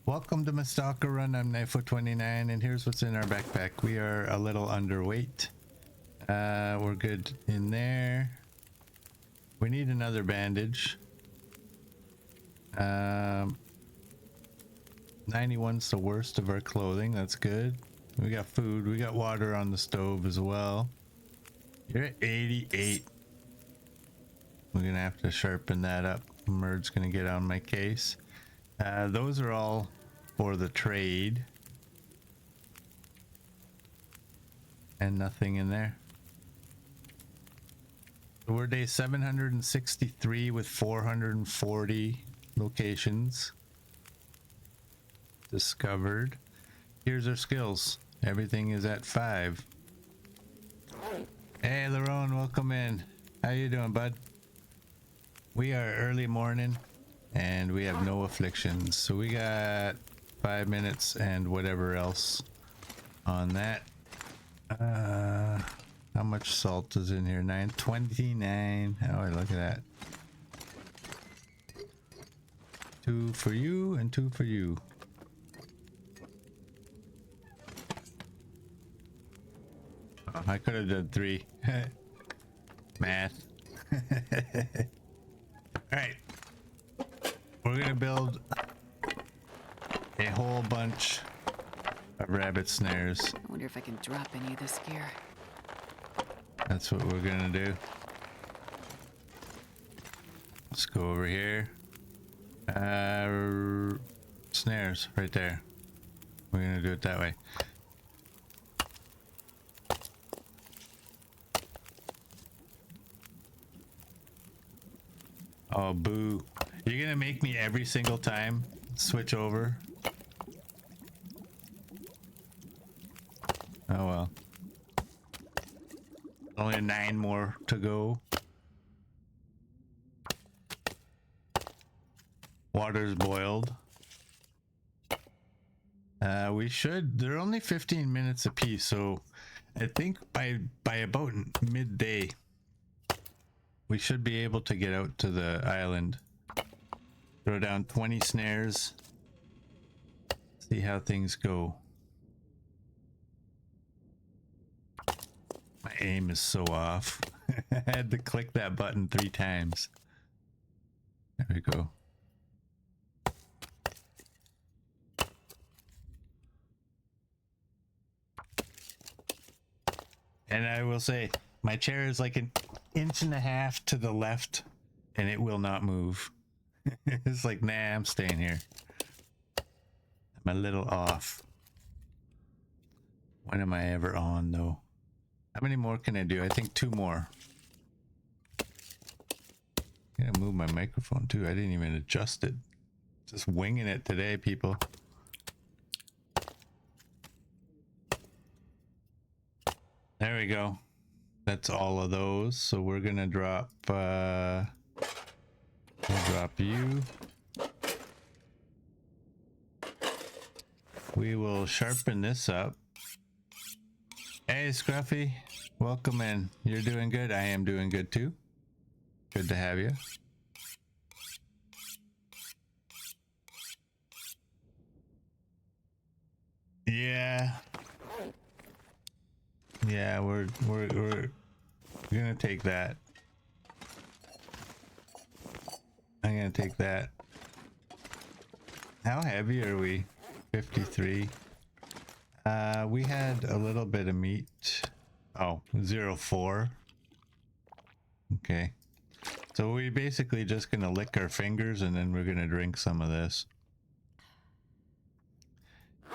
Welcome to my Stalker run. I'm E200, and here's what's in our backpack. We are a little underweight. We're good in there. We need another bandage. 91's the worst of our clothing. That's good. We got food. We got water on the stove as well. You're at 88. We're gonna have to sharpen that up. Murd's gonna get on my case. Those are all for the trade. And nothing in there. So we're day 763 with 440 locations discovered. Here's our skills. Everything is at 5. Hey Larone, welcome in. How you doing, bud? We are early morning and we have no afflictions. So we got 5 minutes and whatever else on that. How much salt is in here? 929. Oh, look at that. 2 for you and 2 for you. Oh, I could have done 3. Math. Alright. We're gonna build a whole bunch of rabbit snares. I wonder if I can drop any of this gear. That's what we're gonna do. Let's go over here. Snares right there. We're gonna do it that way. Oh, boo. You're gonna make me every single time switch over? Oh well. Only 9 more to go. Water's boiled. They're only 15 minutes a piece, so I think by about midday we should be able to get out to the island. Throw down 20 snares. See how things go. My aim is so off. I had to click that button 3 times. There we go. And I will say, my chair is like 1.5 inches to the left, and it will not move. It's like, nah, I'm staying here. I'm a little off. When am I ever on, though? How many more can I do? I think 2 more. I'm gonna move my microphone too. I didn't even adjust it. Just winging it today, people. There we go. That's all of those. So we're gonna drop we'll drop you. We will sharpen this up. Hey Scruffy, welcome in. You're doing good. I am doing good too. Good to have you. Yeah, we're gonna take that. I'm gonna take that. How heavy are we? 53. We had a little bit of meat. Oh, 0.4. Okay. So we basically just gonna lick our fingers and then we're gonna drink some of this.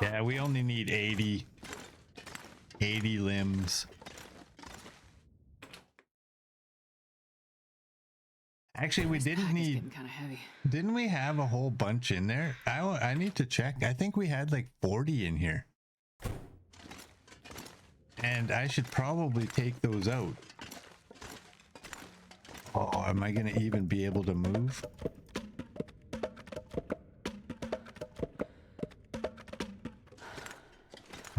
Yeah, we only need 80 limbs. Actually, we didn't need. Kind of heavy. Didn't we have a whole bunch in there? I need to check. I think we had like 40 in here. And I should probably take those out. Oh, am I gonna even be able to move?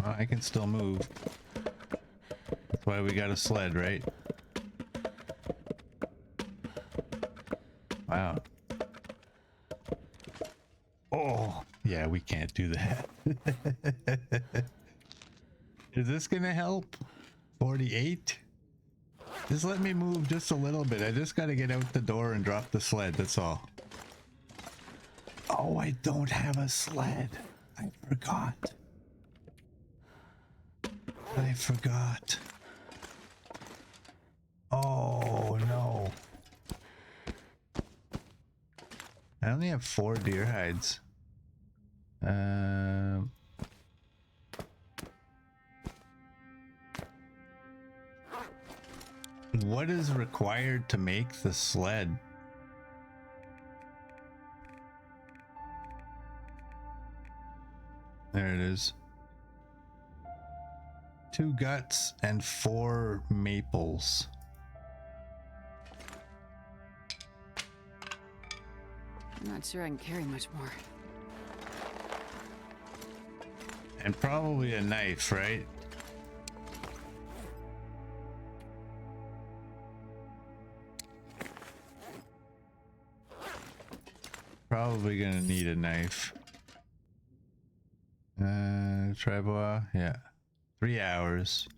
Oh, I can still move. That's why we got a sled, right? Wow. Oh, Yeah, we can't do that. Is this gonna help? 48? Just let me move just a little bit. I just gotta get out the door and drop the sled, that's all. Oh, I don't have a sled. I forgot. I forgot. Oh, no. I only have 4 deer hides. What is required to make the sled? There it is. 2 guts and 4 maples. I'm not sure I can carry much more. And probably a knife, right? Probably gonna need a knife. Trebois, yeah. 3 hours.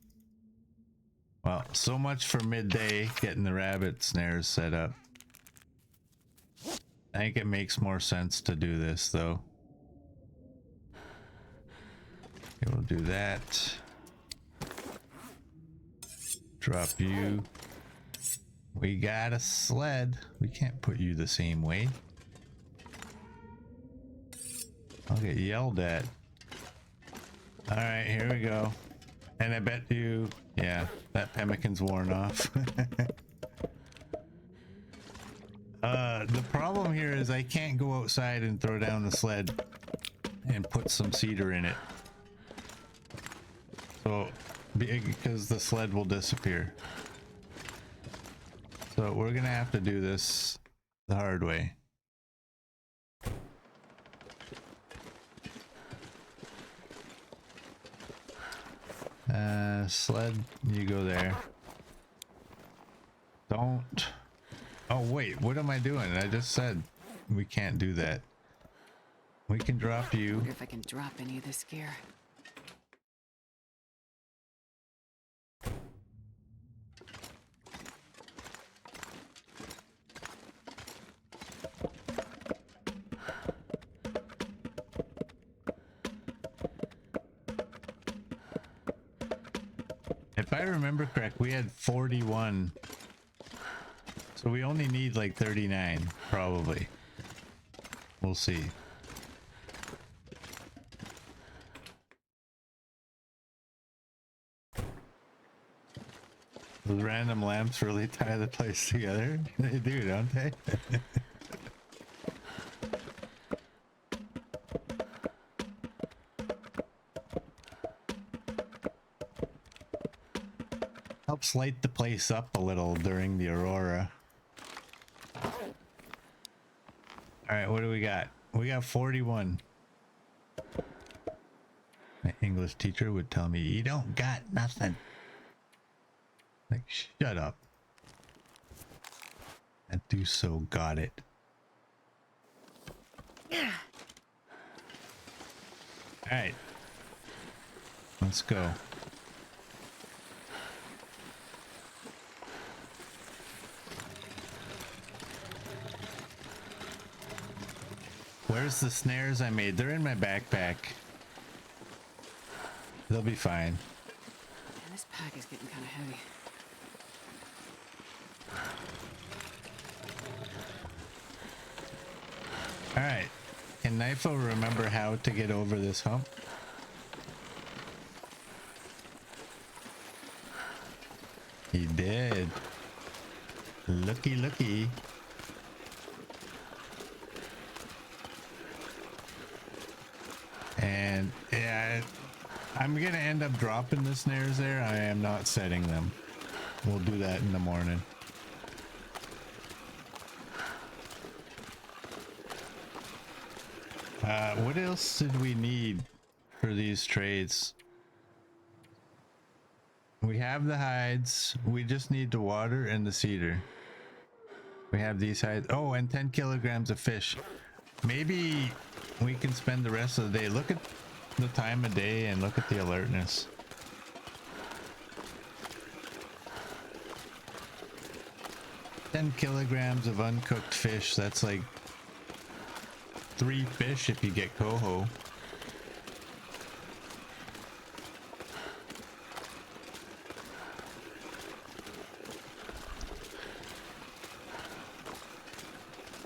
Well, so much for midday getting the rabbit snares set up. I think it makes more sense to do this though. Okay, we'll do that. Drop you. We got a sled. We can't put you the same way. I'll get yelled at. All right, here we go. And I bet you, yeah, that pemmican's worn off. The problem here is I can't go outside and throw down the sled and put some cedar in it. So, because the sled will disappear. So we're gonna have to do this the hard way. Sled, you go there. Don't. Oh wait, what am I doing? I just said we can't do that. We can drop you. Wonder if I can drop any of this gear. If I remember correct, we had 41. So we only need like 39, probably. We'll see. Those random lamps really tie the place together. They do, don't they? Helps light the place up a little during the aurora. Alright, what do we got? We got 41. My English teacher would tell me, you don't got nothing. Like, shut up. I do so got it. Alright. Let's go. Where's the snares I made? They're in my backpack. They'll be fine. Man, this pack is getting kind of heavy. Alright. Can Knifo remember how to get over this hump? He did. Looky, looky. And yeah, I'm gonna end up dropping the snares there. I am not setting them. We'll do that in the morning. What else did we need for these trades? We have the hides. We just need the water and the cedar. We have these hides. Oh, and 10 kilograms of fish. Maybe we can spend the rest of the day. Look at the time of day and look at the alertness. Ten kilograms of uncooked fish. That's like 3 fish if you get coho.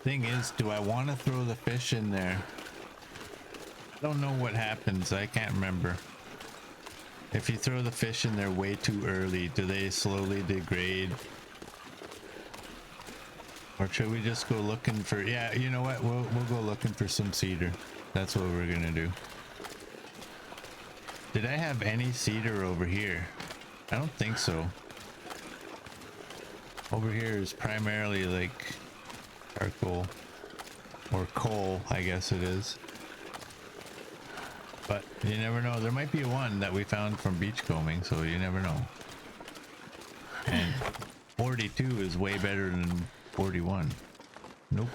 Thing is, do I want to throw the fish in there? I don't know what happens. I can't remember. If you throw the fish in there way too early, do they slowly degrade? Or should we just go looking for... Yeah, you know what? We'll go looking for some cedar. That's what we're gonna do. Did I have any cedar over here? I don't think so. Over here is primarily like charcoal. Or coal, I guess it is. But you never know. There might be one that we found from beachcombing, so you never know. And 42 is way better than 41. Nope.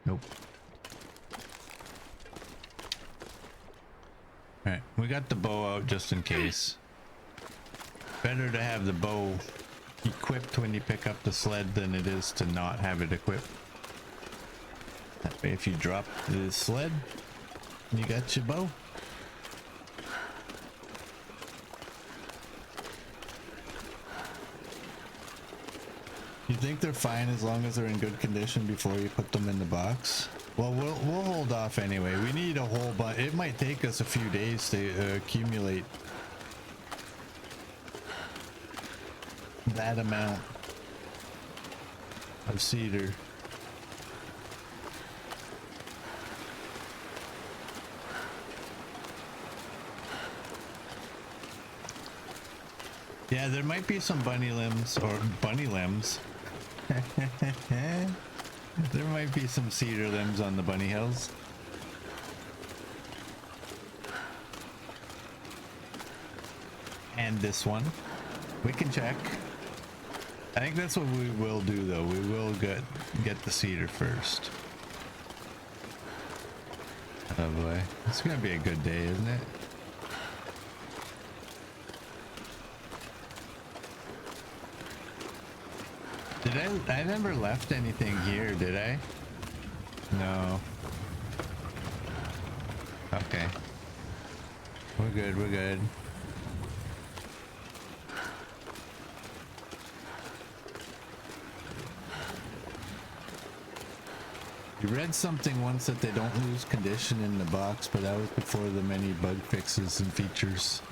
Nope. Alright, we got the bow out just in case. Better to have the bow equipped when you pick up the sled than it is to not have it equipped. That way if you drop the sled, you got your bow. You think they're fine as long as they're in good condition before you put them in the box? Well, we'll hold off anyway. We need a whole bunch. It might take us a few days to accumulate that amount of cedar. Yeah, there might be some bunny limbs or bunny limbs. There might be some cedar limbs on the bunny hills. And this one. We can check. I think that's what we will do though. We will get the cedar first. Oh boy. It's gonna be a good day, isn't it? I never left anything here, did I? No. Okay. We're good, we're good. You read something once that they don't lose condition in the box, but that was before the many bug fixes and features.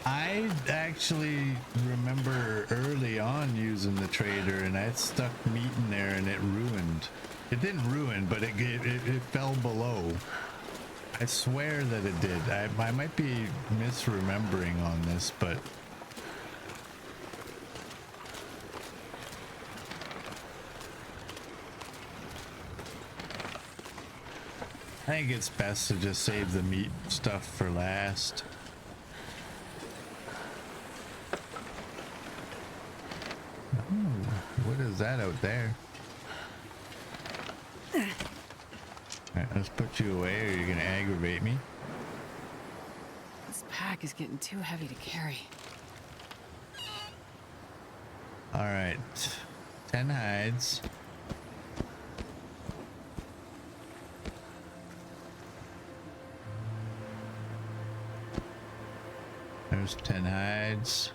I actually remember early on using the trader and I stuck meat in there and it ruined. It didn't ruin, but it fell below. I swear that it did. I might be misremembering on this, but I think it's best to just save the meat stuff for last. What is that out there? Alright, let's put you away or you're gonna aggravate me. This pack is getting too heavy to carry. Alright. 10 hides. There's 10 hides.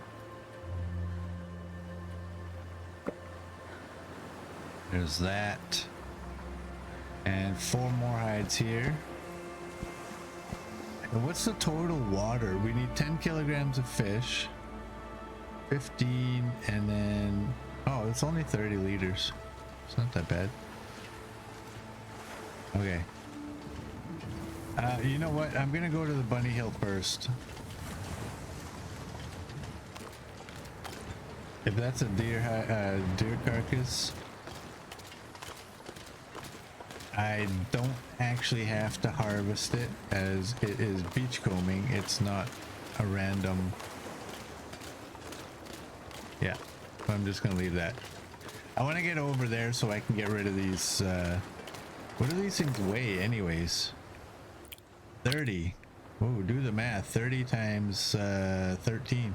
There's that. And 4 more hides here. And what's the total water? We need 10 kilograms of fish. 15 and then... Oh, it's only 30 liters. It's not that bad. Okay. You know what? I'm gonna go to the bunny hill first. If that's a deer carcass, I don't actually have to harvest it as it is beachcombing. It's not a random. Yeah. I'm just gonna leave that. I want to get over there so I can get rid of these. What do these things weigh, anyways? 30. Oh, do the math. 30 times 13.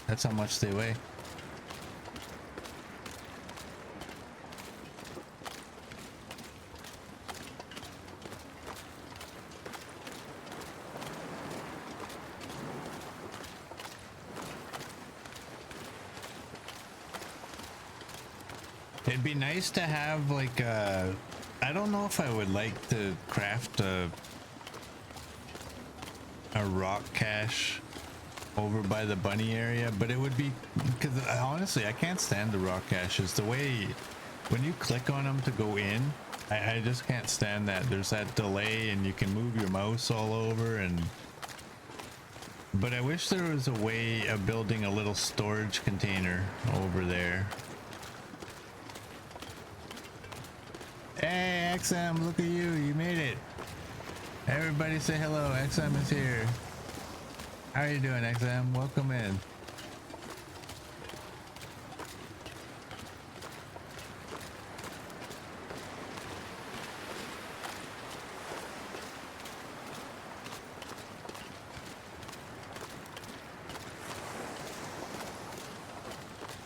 That's how much they weigh. It'd be nice to have like a, I don't know if I would like to craft a rock cache over by the bunny area, but it would be, because honestly I can't stand the rock caches. The way when you click on them to go in, I just can't stand that. There's that delay and you can move your mouse all over, and but I wish there was a way of building a little storage container over there. Hey XM, look at you, you made it. Everybody say hello, XM is here. How are you doing, XM? Welcome in.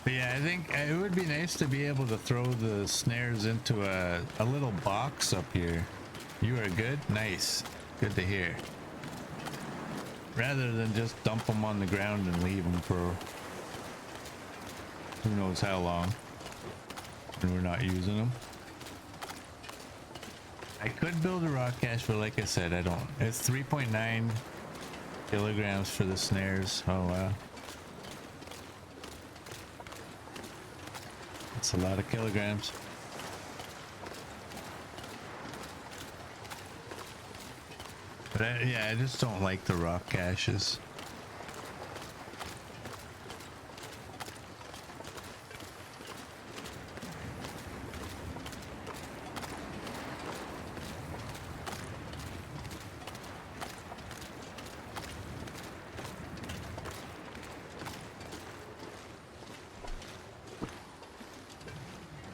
But yeah, I think it would be nice to be able to throw the snares into a little box up here. You are good? Nice. Good to hear. Rather than just dump them on the ground and leave them for who knows how long and we're not using them. I could build a rock cache, but like I said, I don't. It's 3.9 kilograms for the snares. Oh wow. That's a lot of kilograms. But yeah, I just don't like the rock caches.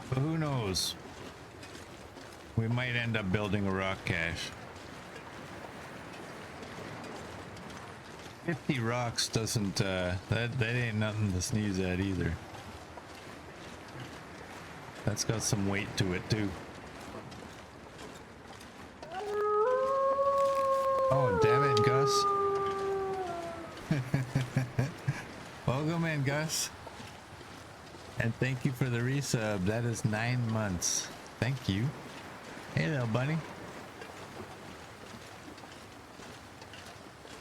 But who knows? We might end up building a rock cache. 50 rocks doesn't, that ain't nothing to sneeze at either. That's got some weight to it too. Oh, damn it, Gus. Welcome in, Gus. And thank you for the resub. That is 9 months. Thank you. Hey, little bunny.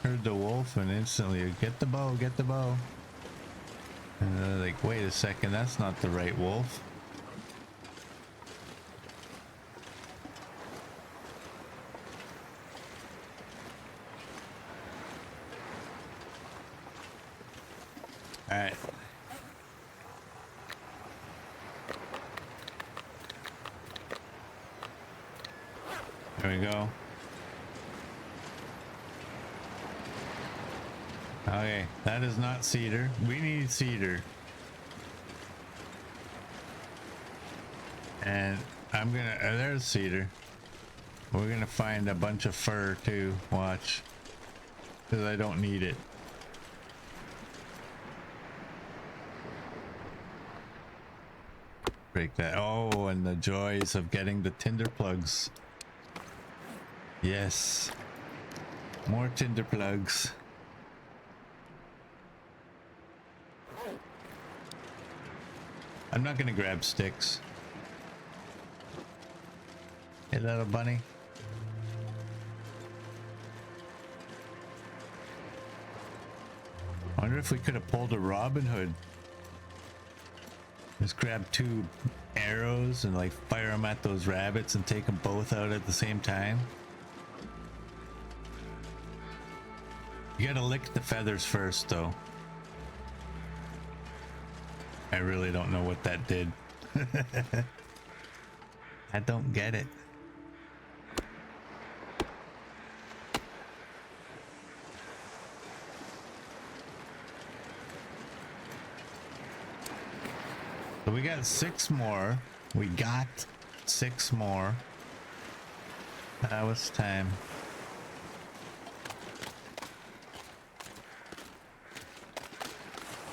Heard the wolf and instantly get the bow, get the bow. And they're like, wait a second, that's not the right wolf. All right. There we go. Okay, that is not cedar. We need cedar. And I'm gonna, there's cedar. We're gonna find a bunch of fir too, watch. Because I don't need it. Break that. Oh, and the joys of getting the tinder plugs. Yes. More tinder plugs. I'm not gonna grab sticks. Hey, little bunny. I wonder if we could have pulled a Robin Hood. Just grab 2 arrows and like fire them at those rabbits and take them both out at the same time. You gotta lick the feathers first though. I really don't know what that did. I don't get it. So we got 6 more. We got 6 more. That was time.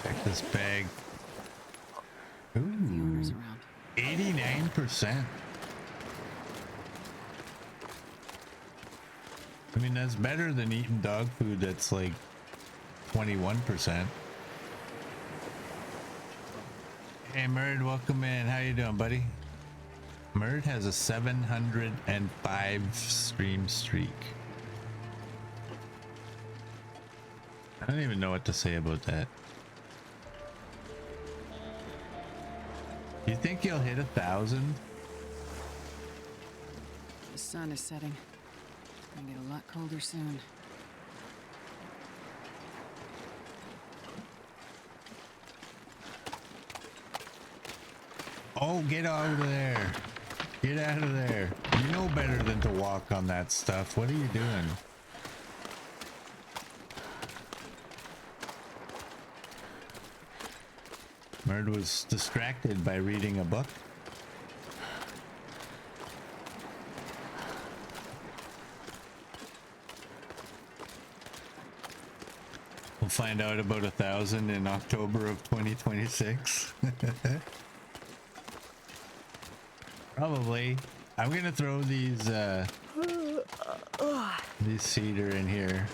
Check this bag. The owner's around. 89%. I mean, that's better than eating dog food that's like 21%. Hey, Murd, welcome in. How you doing, buddy? Murd has a 705 stream streak. I don't even know what to say about that. You think you'll hit 1,000? The sun is setting. Gonna get a lot colder soon. Oh, get out of there. Get out of there. You know better than to walk on that stuff. What are you doing? Murd was distracted by reading a book. We'll find out about 1,000 in October of 2026. Probably. I'm gonna throw these cedar in here.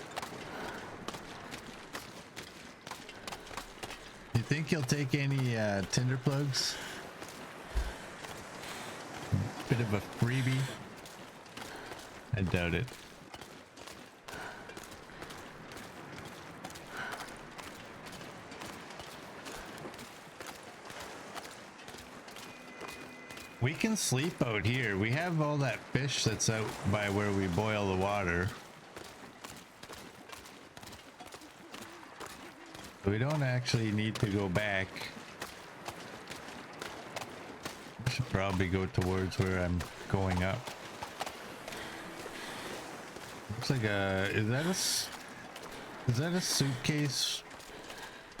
You think you'll take any tinder plugs? Bit of a freebie? I doubt it. We can sleep out here. We have all that fish that's out by where we boil the water. We don't actually need to go back. I should probably go towards where I'm going up. Looks like a... Is that a suitcase?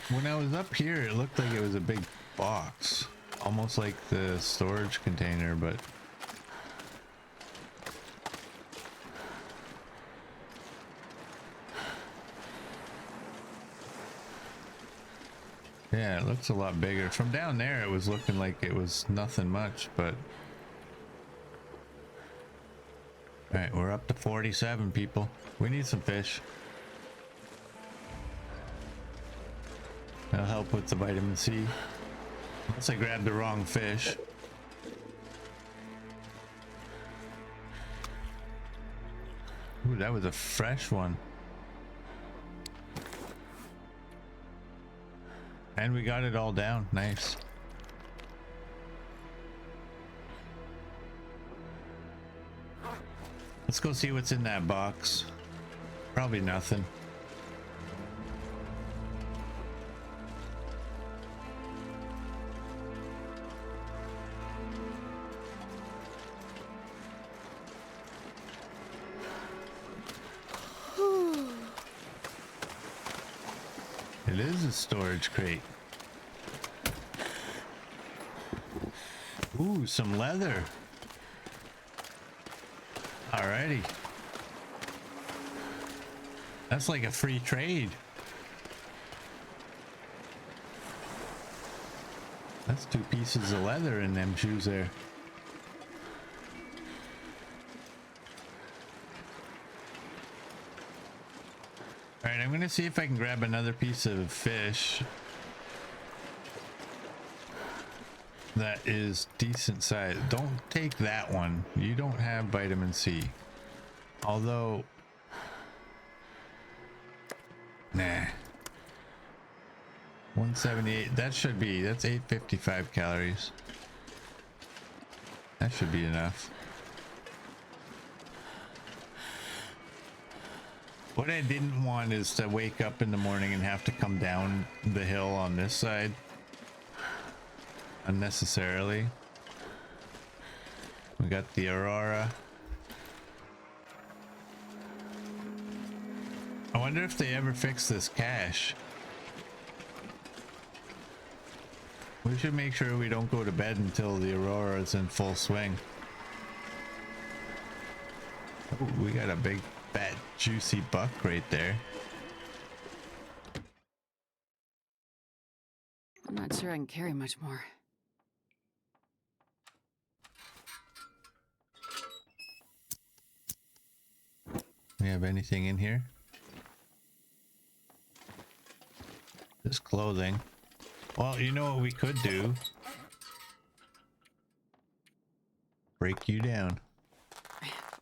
When I was up here, it looked like it was a big box. Almost like the storage container, but... Yeah, it looks a lot bigger. From down there, it was looking like it was nothing much, but... Alright, we're up to 47 people. We need some fish. That'll help with the vitamin C. Unless I grabbed the wrong fish. Ooh, that was a fresh one. And we got it all down. Nice. Let's go see what's in that box. Probably nothing. It is a storage crate. Ooh, some leather. Alrighty. That's like a free trade. That's 2 pieces of leather in them shoes there. Alright, I'm gonna see if I can grab another piece of fish that is decent size. Don't take that one. You don't have vitamin C. Although, nah. 178. That should be. That's 855 calories. That should be enough. What I didn't want is to wake up in the morning and have to come down the hill on this side unnecessarily. We got the Aurora. I wonder if they ever fix this cache. We should make sure we don't go to bed until the aurora is in full swing. Oh, we got a big, fat, juicy buck right there. I'm not sure I can carry much more. We have anything in here? Just clothing. Well, you know what we could do? Break you down.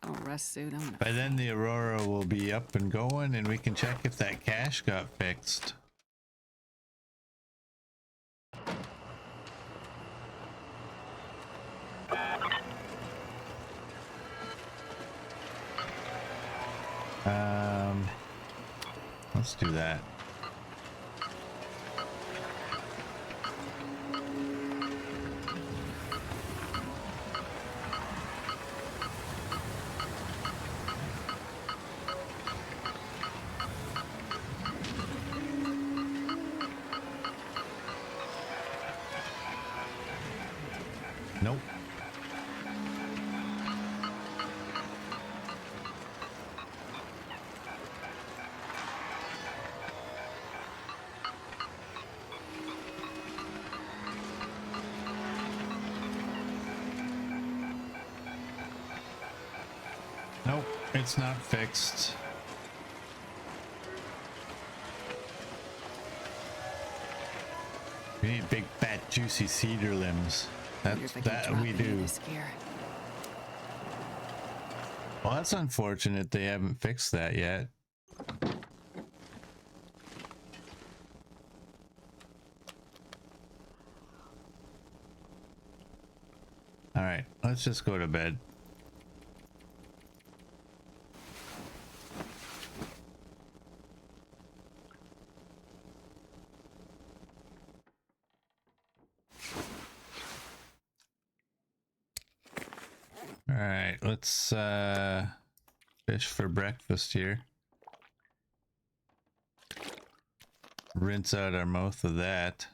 Oh, rest suit. I'm gonna. By then the aurora will be up and going and we can check if that cache got fixed. Let's do that. Nope. Nope, it's not fixed. We need big, fat, juicy cedar limbs. That's that we do. Well, that's unfortunate they haven't fixed that yet. All right, let's just go to bed. All right, let's fish for breakfast here. Rinse out our mouth of that.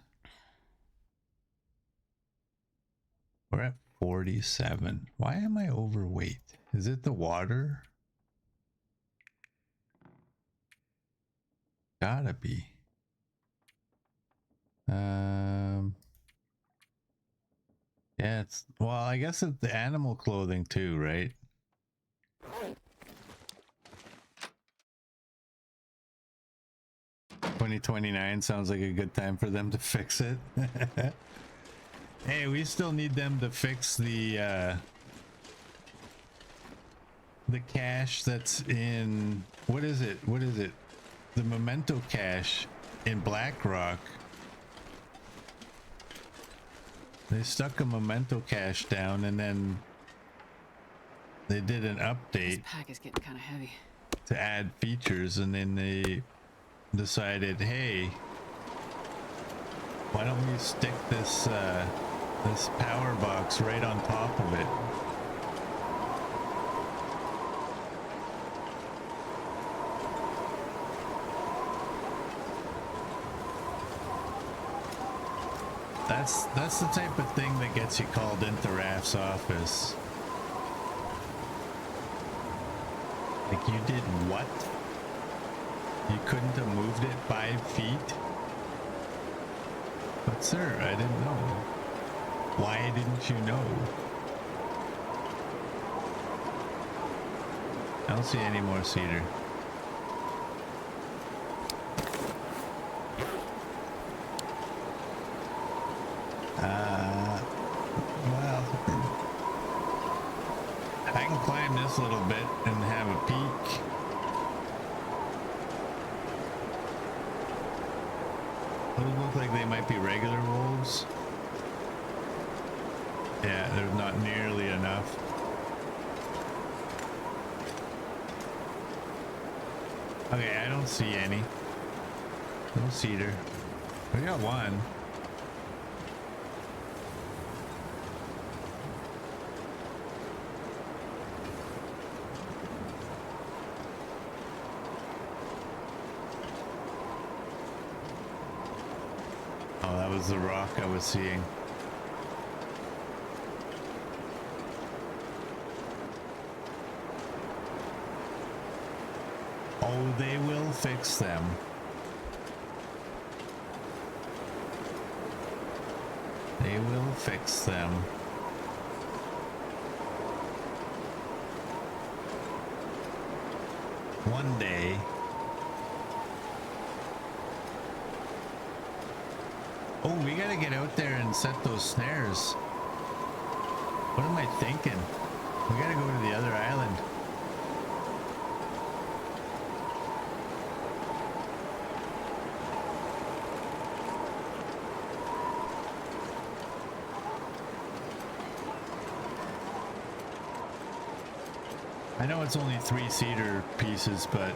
We're at 47. Why am I overweight? Is it the water? Gotta be. Yeah, it's, well, I guess it's the animal clothing too, right? $2029 sounds like a good time for them to fix it. Hey, we still need them to fix the cache that's in, what is it? What is it? The memento cache in Blackrock. They stuck a memento cache down and then they did an update. This pack is getting kind of heavy. To add features, and then they decided, hey, why don't we stick this this power box right on top of it? That's the type of thing that gets you called into Raph's office. Like, you did what? You couldn't have moved it 5 feet? But sir, I didn't know. Why didn't you know? I don't see any more cedar. Well, I can climb this little bit and have a peek. Those look like they might be regular wolves. Yeah, there's not nearly enough. Okay, I don't see any. No cedar. We got one. was the rock I was seeing. Oh, they will fix them. They will fix them. One day. Oh, we gotta get out there and set those snares. What am I thinking? We gotta go to the other island. I know it's only 3-seater pieces, but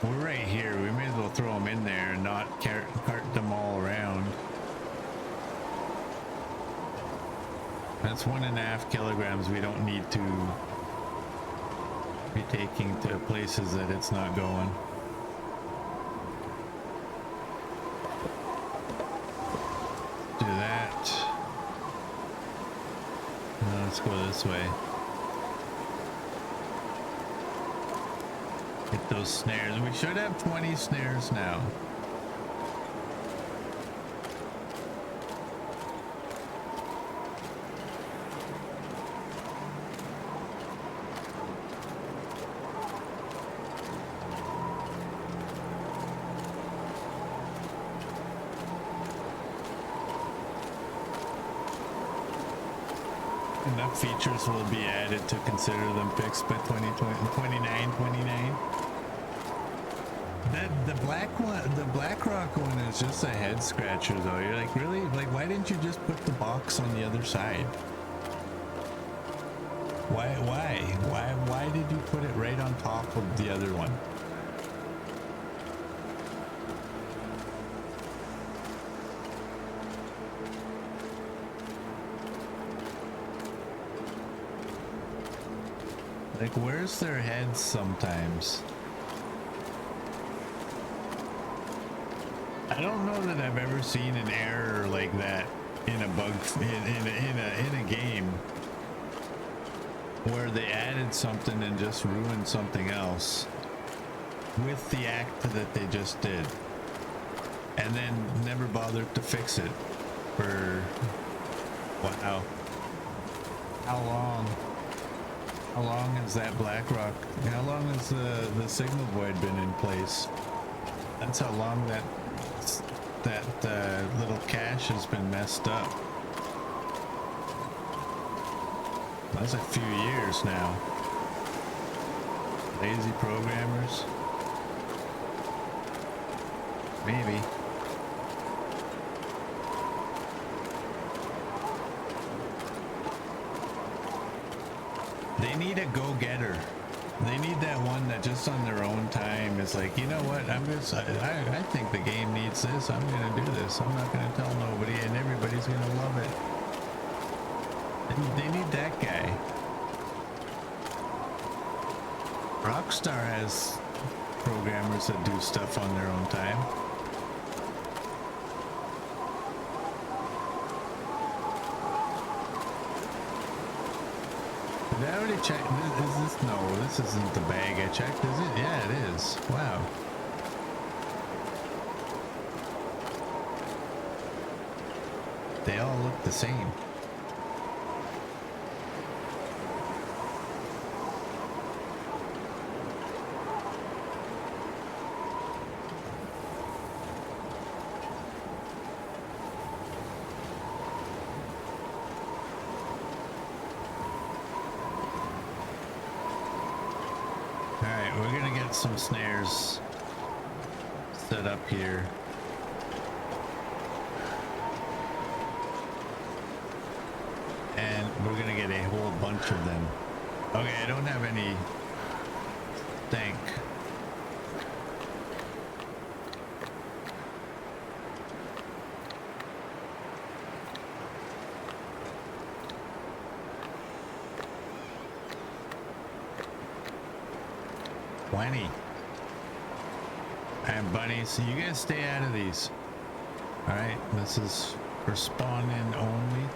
we're right here. We may as well throw them in there and not cart them all around. That's 1.5 kilograms we don't need to be taking to places that it's not going. Do that. Now let's go this way. Get those snares. We should have 20 snares now. Enough features will be added to consider them fixed by 29. The black rock one is just a head scratcher though. You're like, really? Like, why didn't you just put the box on the other side? Why did you put it right on top of the other one? Like, where's their heads sometimes? I don't know that I've ever seen an error like that in a bug in a game where they added something and just ruined something else with the act that they just did, and then never bothered to fix it for wow. How long has that black rock? How long has the signal void been in place? That's how long that little cache has been messed up. That's a few years now. Lazy programmers. Maybe. They need a go-getter. They need that one that just on their own time is like, you know what, I think the game needs this, I'm gonna do this, I'm not gonna tell nobody, and everybody's gonna love it. They need that guy. Rockstar has programmers that do stuff on their own time. Did I already check? Is this? No, this isn't the bag I checked, is it? Yeah, it is. Wow. They all look the same. Some snares set up here. And we're gonna get a whole bunch of them. Okay, I don't have any stank. And bunnies, so you guys stay out of these. All right, this is for spawn-in only.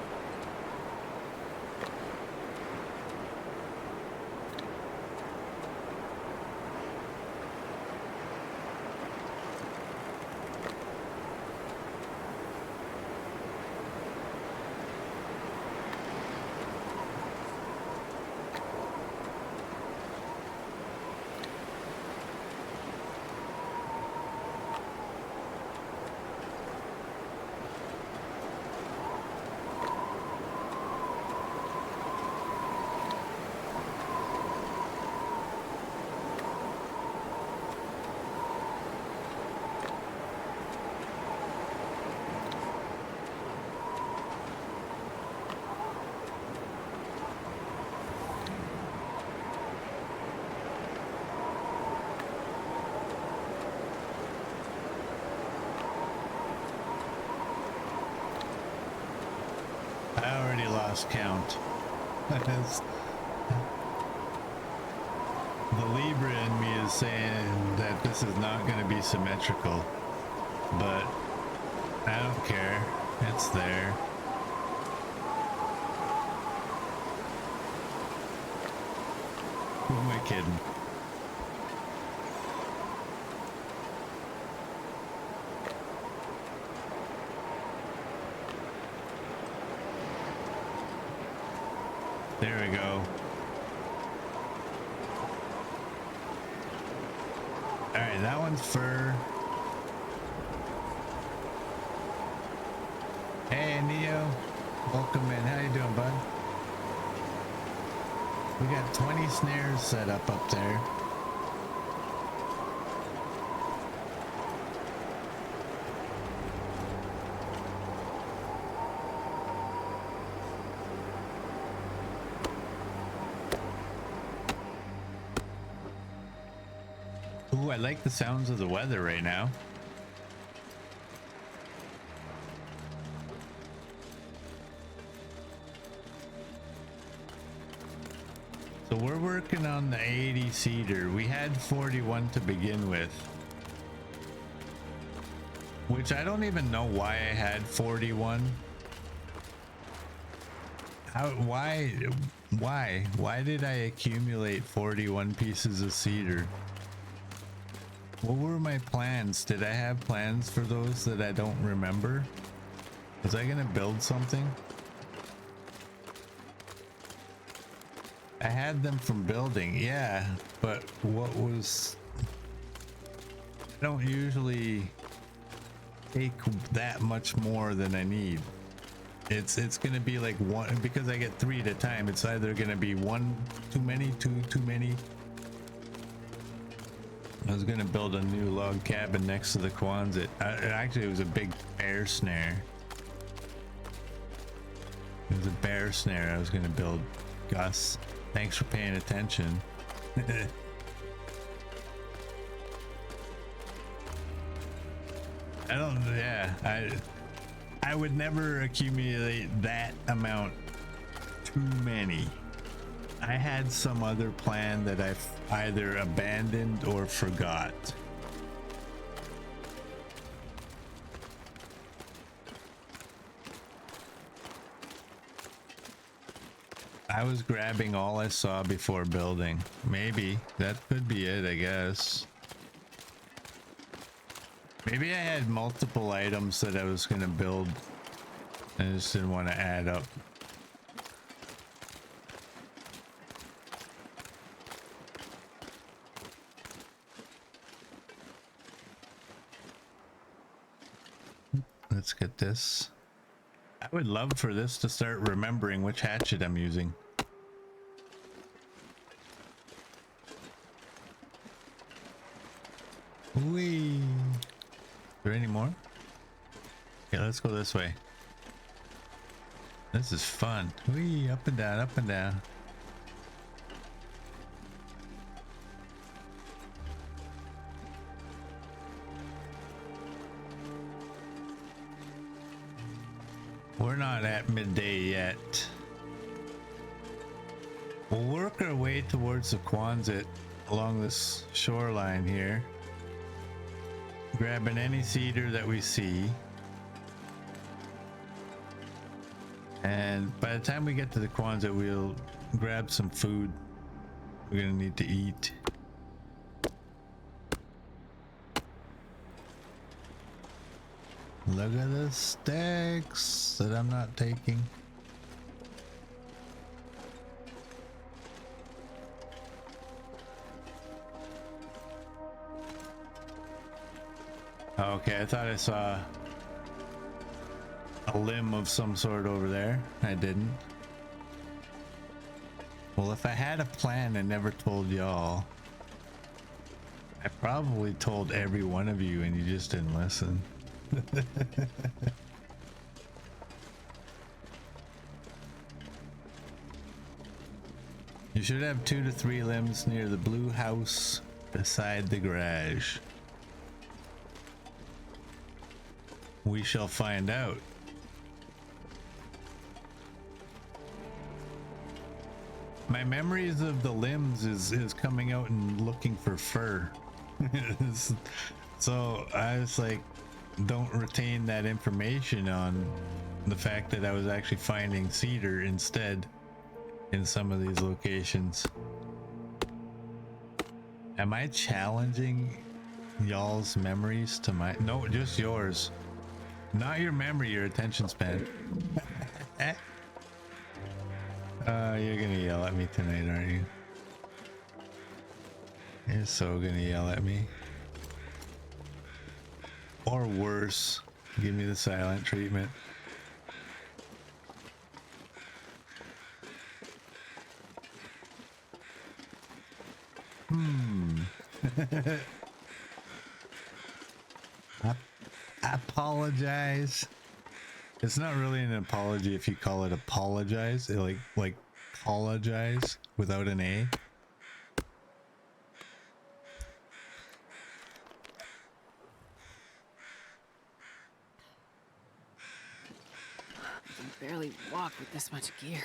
I already lost count. Because the Libra in me is saying that this is not going to be symmetrical, but I don't care. It's there. Who am I kidding? There we go. All right, that one's fur. Hey, Neo. Welcome in. How you doing, bud? We got 20 snares set up there. Ooh, I like the sounds of the weather right now. So we're working on the 80 seater. We had 41 to begin with, which I don't even know why I had 41. Why did I accumulate 41 pieces of cedar? What were my plans? Did I have plans for those that I don't remember? Was I gonna build something? I had them from building, yeah, but what was... I don't usually take that much more than I need. It's gonna be like one, because I get 3 at a time. It's either gonna be 1 too many, 2 too many. I was gonna build a new log cabin next to the Quonset. Actually, it was a big bear snare. It was a bear snare I was gonna build. Gus, thanks for paying attention. I would never accumulate that amount too many. I had some other plan that I've either abandoned or forgot. I was grabbing all I saw before building. Maybe that could be it, I guess. Maybe I had multiple items that I was gonna build. I just didn't want to add up. Let's get this. I would love for this to start remembering which hatchet I'm using. Whee! Is there any more? Yeah, let's go this way. This is fun. Whee! Up and down, up and down. We're not at midday yet. We'll work our way towards the Quonset along this shoreline here, grabbing any cedar that we see. And by the time we get to the Quonset, we'll grab some food. We're gonna need to eat. Look at the sticks that I'm not taking. Okay, I thought I saw a limb of some sort over there. I didn't. Well, if I had a plan and never told y'all, I probably told every one of you and you just didn't listen. You should have 2 to 3 limbs near the blue house beside the garage. We shall find out. My memories of the limbs is coming out and looking for fur. So I was like, don't retain that information on the fact that I was actually finding cedar instead in some of these locations. Am I challenging y'all's memories to my... No, just yours. Not your memory, your attention span. You're gonna yell at me tonight, aren't you? You're so gonna yell at me. Or worse, give me the silent treatment. Apologize. It's not really an apology if you call it apologize. Like apologize without an A. I can barely walk with this much gear.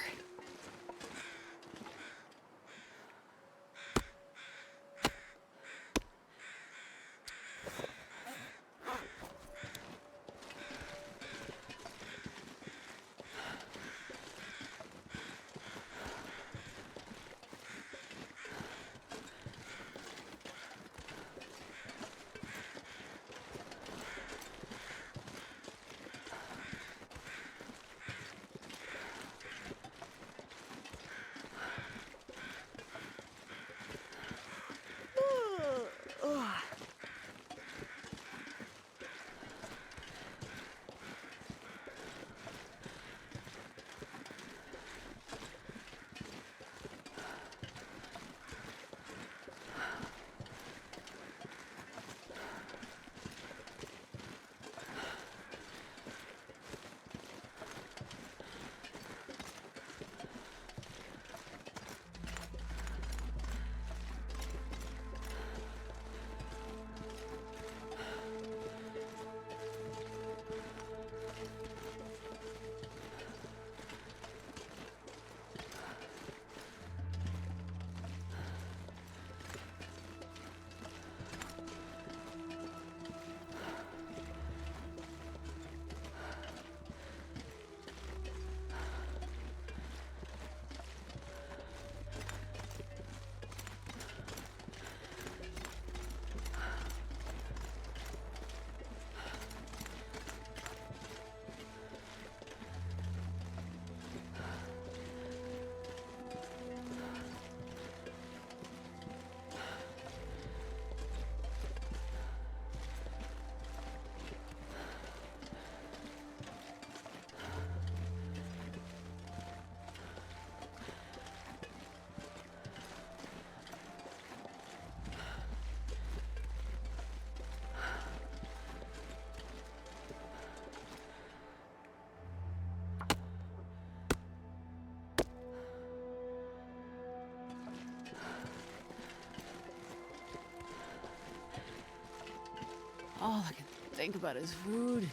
All I can think about is food.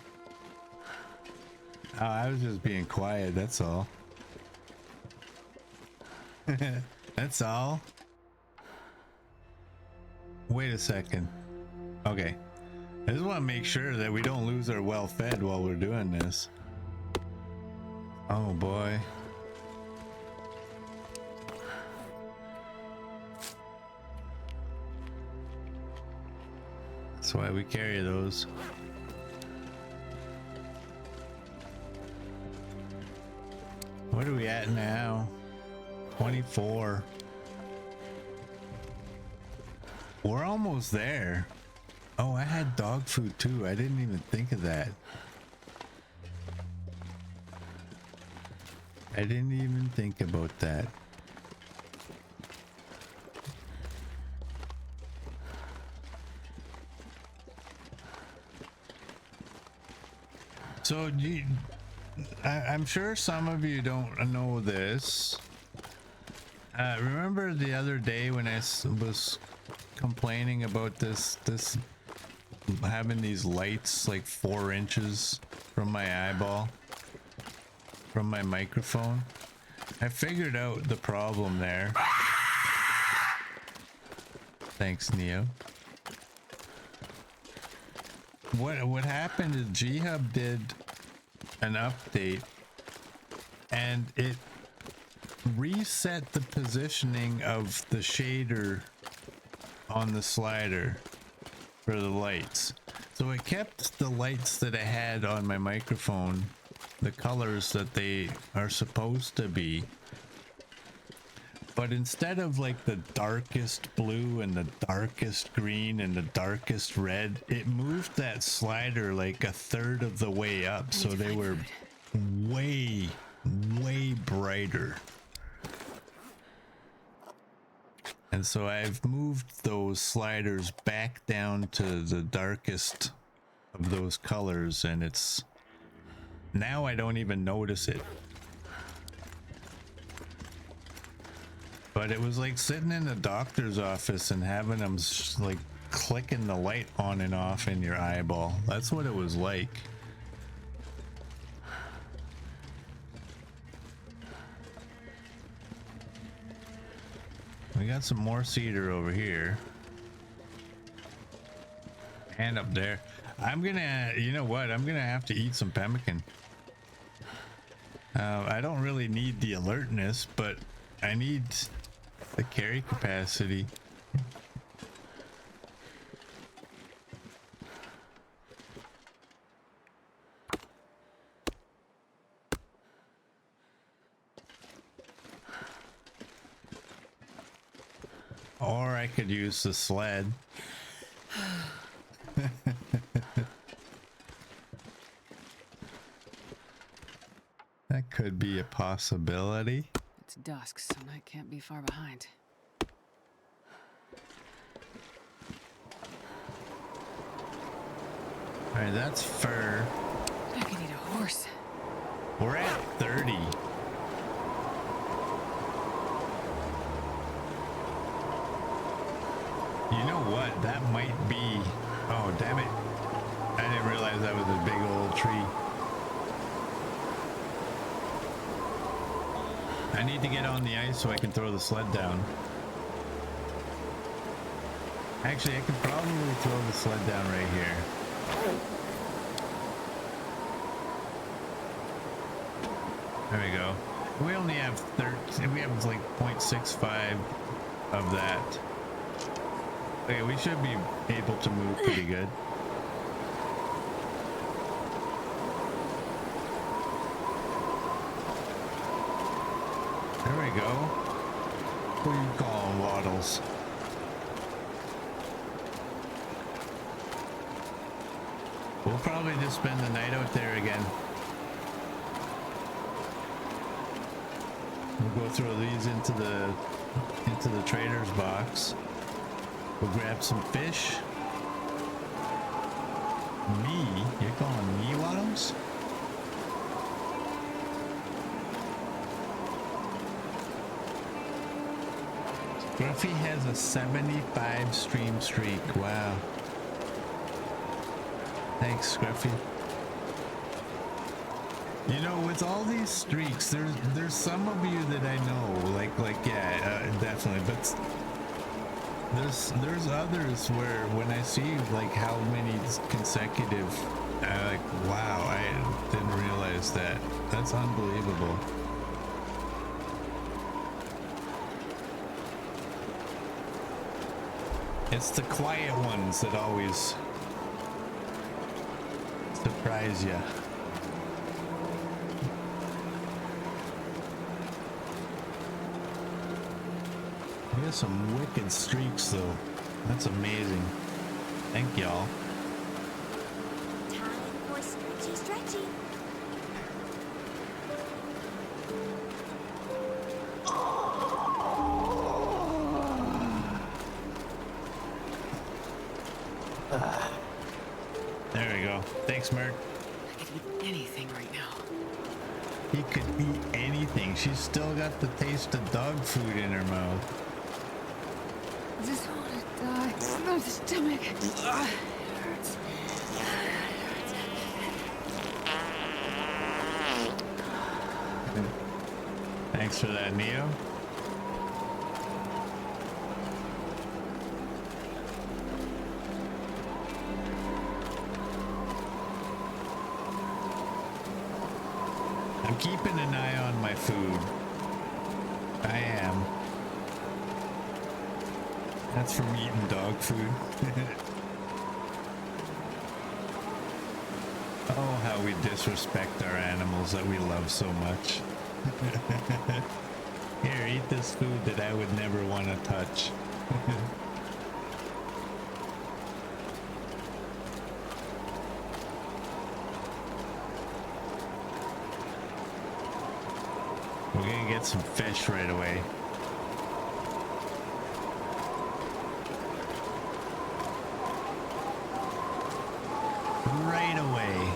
Oh, I was just being quiet, that's all. That's all. Wait a second. Okay. I just want to make sure that we don't lose our well-fed while we're doing this. Oh boy. That's why we carry those. What are we at now? 24. We're almost there. Oh, I had dog food too. I didn't even think of that. I didn't even think about that. So I'm sure some of you don't know this. Remember the other day when I was complaining about this having these lights like 4 inches from my eyeball from my microphone? I figured out the problem there. Thanks, Neo. What happened is G-Hub did an update and it reset the positioning of the shader on the slider for the lights. So it kept the lights that I had on my microphone, the colors that they are supposed to be. But instead of like the darkest blue and the darkest green and the darkest red, it moved that slider like a third of the way up. So they were way, way brighter. And so I've moved those sliders back down to the darkest of those colors, and it's now I don't even notice it. But it was like sitting in the doctor's office and having them like clicking the light on and off in your eyeball. That's what it was like. We got some more cedar over here. And up there. I'm gonna, you know what? I'm gonna have to eat some pemmican. I don't really need the alertness, but I need the carry capacity. Or I could use the sled. That could be a possibility. It's dusk, so night can't be far behind. Alright, that's fur. I could eat a horse. We're at 30. You know what? That might be... Oh, damn it. I didn't realize that was a big old tree. I need to get on the ice so I can throw the sled down. Actually, I could probably throw the sled down right here. There we go. We only have 13. We have like 0.65 of that. Okay, we should be able to move pretty good. There we go. What do you call them, waddles? We'll probably just spend the night out there again. We'll go throw these into the trader's box. We'll grab some fish. Me? You're calling me waddles? Gruffy has a 75 stream streak. Wow. Thanks, Scruffy. You know, with all these streaks, there's some of you that I know, like yeah, definitely. But there's others where when I see like how many consecutive I like, wow, I didn't realize that. That's unbelievable. It's the quiet ones that always surprise you. We got some wicked streaks though. That's amazing. Thank y'all. Time for stretchy, stretchy. There we go. Thanks, Mert. I could eat anything right now. He could eat anything. She's still got the taste of dog food in her mouth. I just want to die. My stomach. Ugh, it hurts. Thanks for that, Neo. I'm keeping an eye on my food. I am. That's from eating dog food. Oh, how we disrespect our animals that we love so much. Here, eat this food that I would never want to touch. We're gonna get some fish right away. Right away.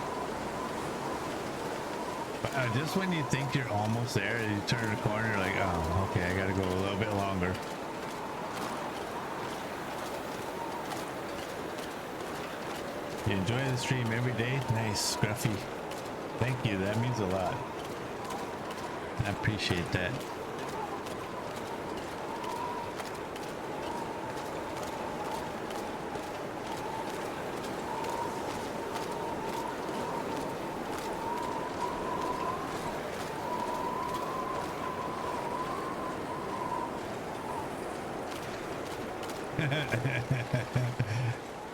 Just when you think you're almost there, you turn the corner, you're like, oh, okay, I gotta go a little bit longer. You enjoy the stream every day? Nice, Scruffy. Thank you, that means a lot. I appreciate that.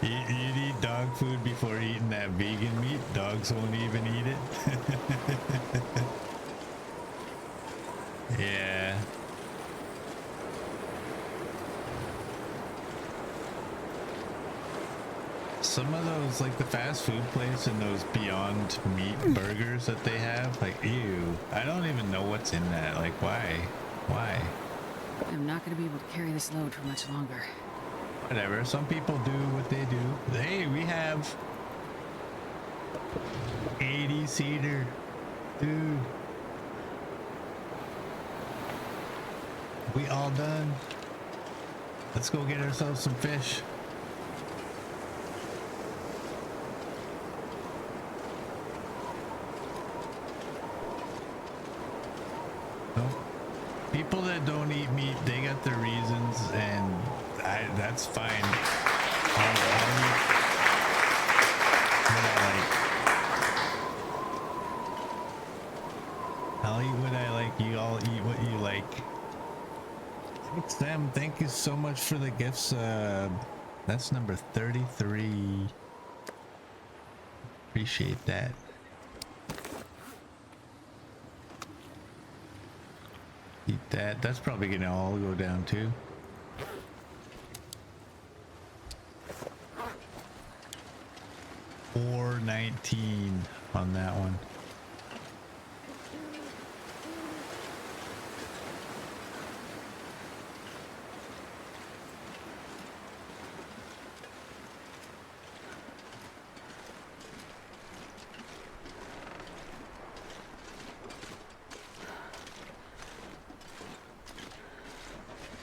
You'd eat dog food before eating that vegan meat? Dogs won't even eat it? Yeah. Some of those, like the fast food place and those Beyond Meat burgers that they have, like, ew. I don't even know what's in that. Like, why? Why? I'm not going to be able to carry this load for much longer. Whatever. Some people do what they do. Hey, we have 80-seater. Dude. We all done. Let's go get ourselves some fish. Nope. People that don't eat meat, they got their reasons, and that's fine. I'll eat what I like. You all eat what you like. Thanks, Sam. Thank you so much for the gifts. That's number 33. Appreciate that. Eat that. That's probably gonna all go down too. $4.19 on that one.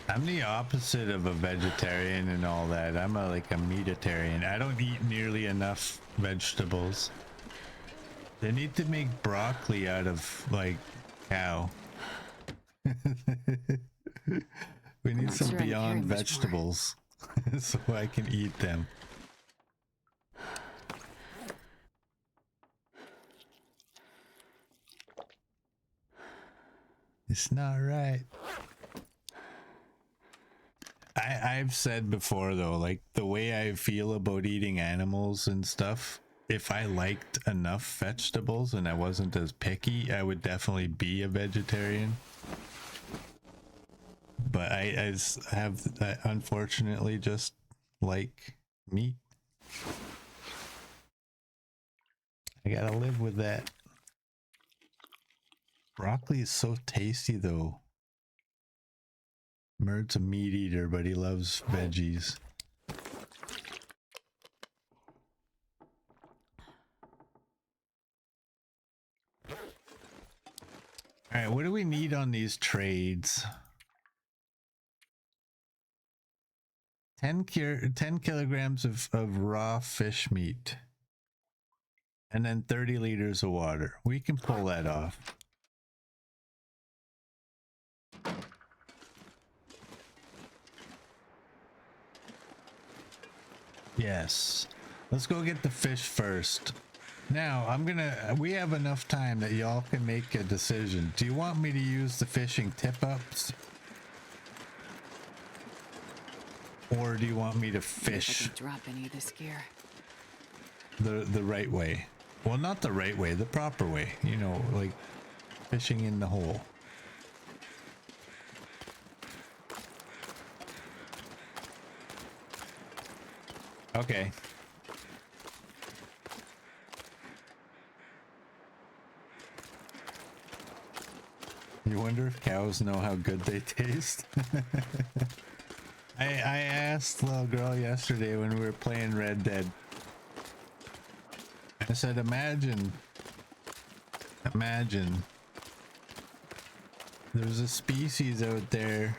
I'm the opposite of a vegetarian and all that. I'm like a meatitarian. I don't eat nearly enough vegetables. They need to make broccoli out of like cow. We need some Beyond vegetables so I can eat them. It's not right. I've said before though, like the way I feel about eating animals and stuff, if I liked enough vegetables and I wasn't as picky, I would definitely be a vegetarian. But I unfortunately just like meat. I gotta live with that. Broccoli is so tasty though. Merd's a meat eater, but he loves veggies. Alright, what do we need on these trades? 10 kilograms of raw fish meat. And then 30 liters of water. We can pull that off. Yes. Let's go get the fish first. Now, we have enough time that y'all can make a decision. Do you want me to use the fishing tip-ups? Or do you want me to fish? I can drop any of this gear. The right way. Well, not the right way, the proper way. You know, like fishing in the hole. Okay. You wonder if cows know how good they taste? I asked the little girl yesterday when we were playing Red Dead. I said, imagine there's a species out there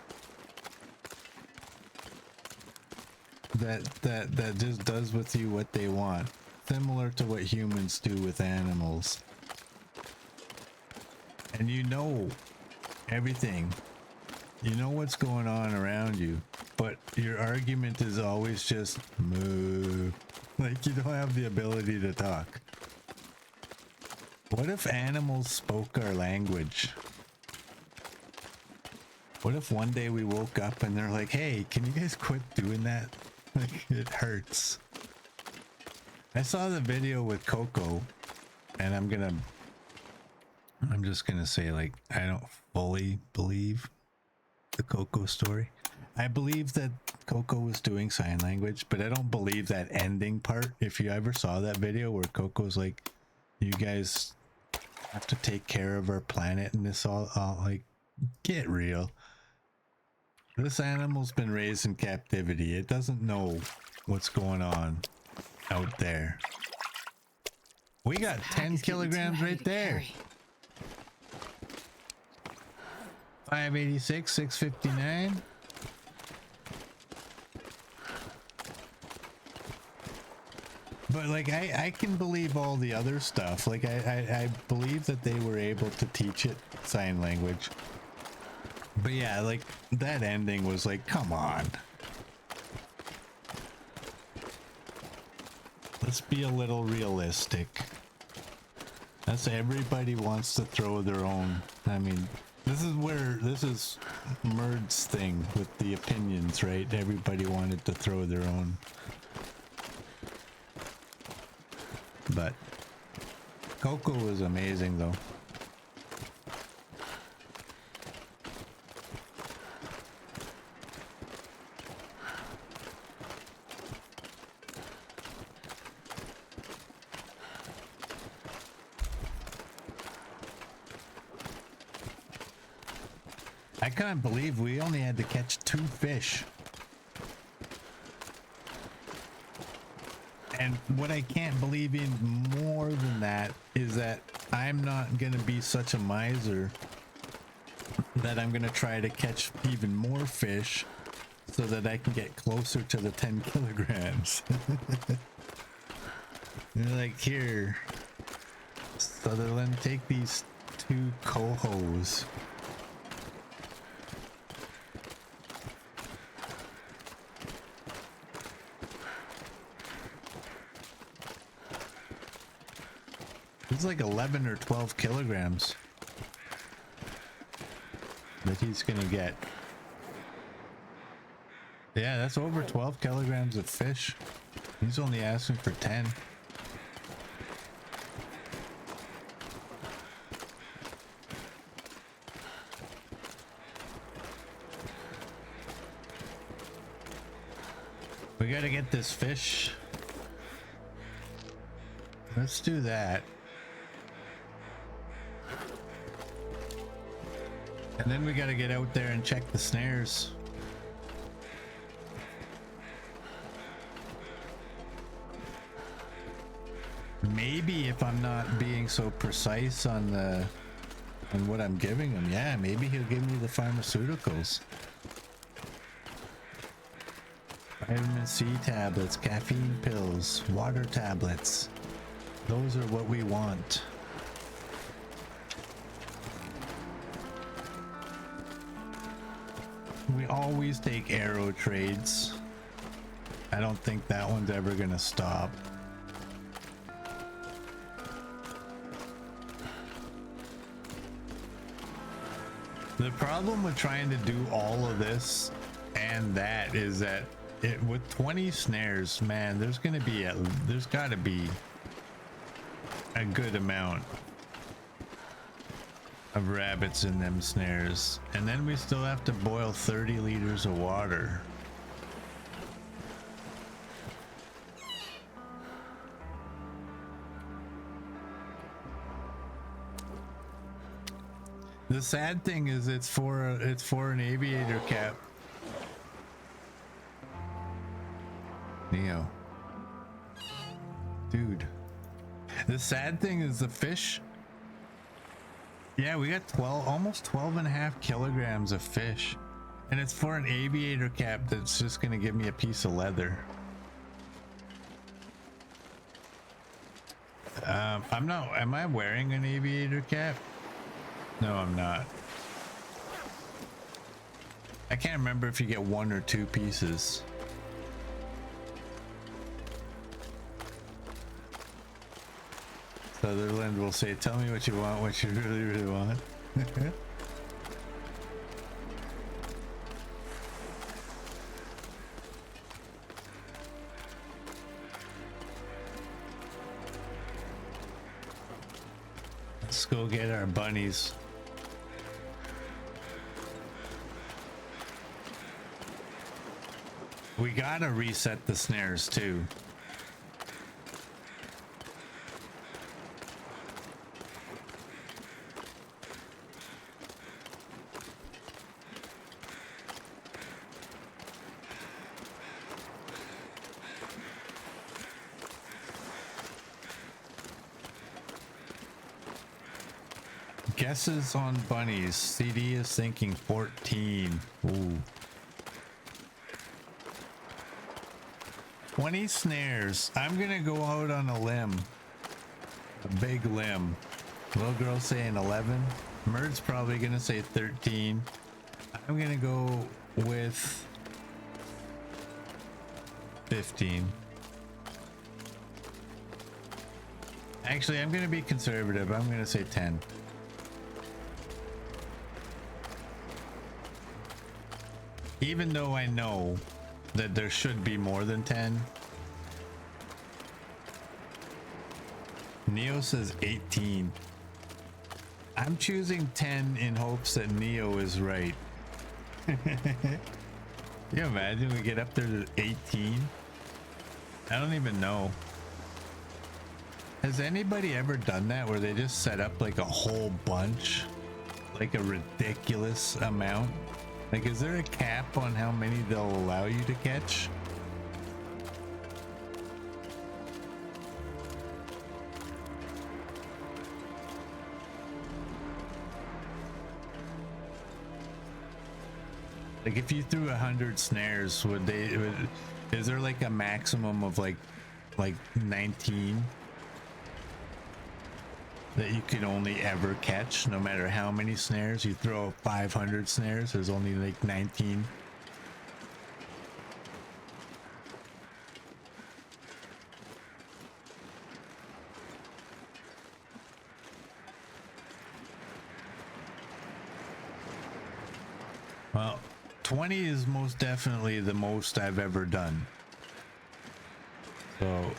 that just does with you what they want, similar to what humans do with animals. And you know everything. You know what's going on around you, but your argument is always just moo. Like you don't have the ability to talk. What if animals spoke our language? What if one day we woke up and they're like, hey, can you guys quit doing that? Like, it hurts. I saw the video with Coco, and I'm just gonna say, like, I don't fully believe the Coco story. I believe that Coco was doing sign language, but I don't believe that ending part. If you ever saw that video where Coco's like, you guys have to take care of our planet and this all like, get real. This animal's been raised in captivity. It doesn't know what's going on out there. We got 10 kilograms right there. 586, 659. But like I can believe all the other stuff. Like I believe that they were able to teach it sign language. But yeah, like that ending was like, come on. Let's be a little realistic. That's everybody wants to throw their own. I mean, this is Merd's thing with the opinions, right? Everybody wanted to throw their own. But Coco was amazing though. I can't believe we only had to catch 2 fish. And what I can't believe in more than that is that I'm not going to be such a miser that I'm going to try to catch even more fish so that I can get closer to the 10 kilograms. You're like, here, Sutherland, take these 2 cohos. It's like 11 or 12 kilograms. that he's gonna get. Yeah, that's over 12 kilograms of fish. He's only asking for 10. We gotta get this fish. Let's do that. And then we gotta get out there and check the snares. Maybe if I'm not being so precise on what I'm giving him, yeah, maybe he'll give me the pharmaceuticals. Vitamin C tablets, caffeine pills, water tablets. Those are what we want. We always take arrow trades. I don't think that one's ever gonna stop. The problem with trying to do all of this and that is that with 20 snares, man, there's gotta be a good amount of rabbits in them snares, and then we still have to boil 30 liters of water. The sad thing is it's for an aviator cap. Neo. Dude. The sad thing is the fish. Yeah, we got almost 12 and a half kilograms of fish. And it's for an aviator cap that's just gonna give me a piece of leather. Am I wearing an aviator cap? No, I'm not. I can't remember if you get one or two pieces. Sutherland will say, tell me what you want, what you really, really want. Let's go get our bunnies. We gotta reset the snares too. Guesses on bunnies. CD is thinking 14. Ooh. 20 snares. I'm gonna go out on a limb. A big limb. Little girl saying 11. Merd's probably gonna say 13. I'm gonna go with 15. Actually, I'm gonna be conservative. I'm gonna say 10. Even though I know that there should be more than 10. Neo says 18. I'm choosing 10 in hopes that Neo is right. Can you imagine we get up there to 18? I don't even know. Has anybody ever done that where they just set up like a whole bunch? Like a ridiculous amount? Like, is there a cap on how many they'll allow you to catch? Like, if you threw 100 snares, is there like a maximum of like 19 that you could only ever catch, no matter how many snares you throw? 500 snares, there's only like 19. 20 is most definitely the most I've ever done. So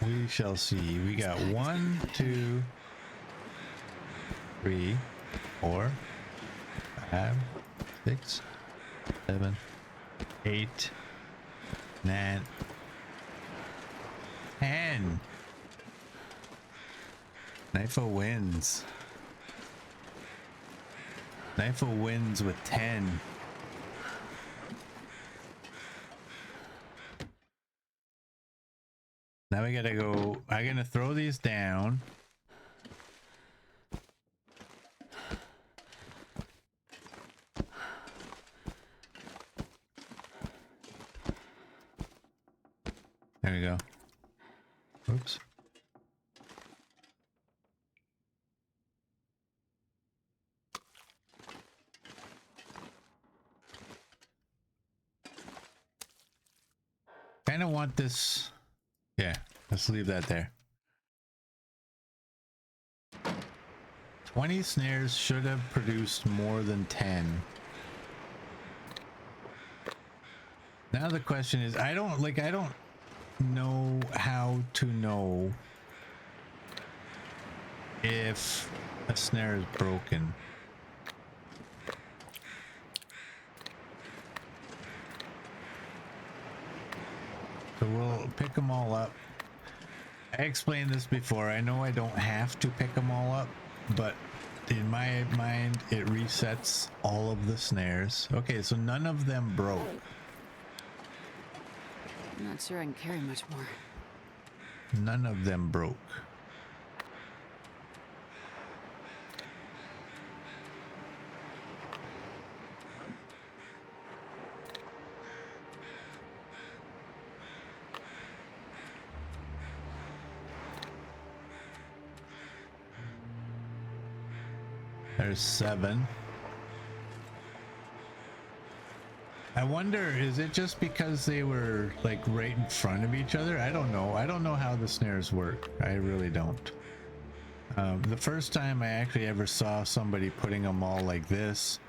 we shall see. We got 1, 2, 3, 4, 5, 6, 7, 8, 9, 10. Knifo wins. Knifo wins with 10. Now we gotta go. I'm gonna throw these down. There we go. Oops. Kind of want this. Yeah, let's leave that there. 20 snares should have produced more than 10. Now the question is, I don't know how to know if a snare is broken. So we'll pick them all up. I explained this before. I know I don't have to pick them all up, but in my mind, it resets all of the snares. Okay, so none of them broke. I'm not sure I can carry much more. None of them broke. There's 7. I wonder, is it just because they were like right in front of each other? I don't know. I don't know how the snares work. I really don't. The first time I actually ever saw somebody putting them all like this,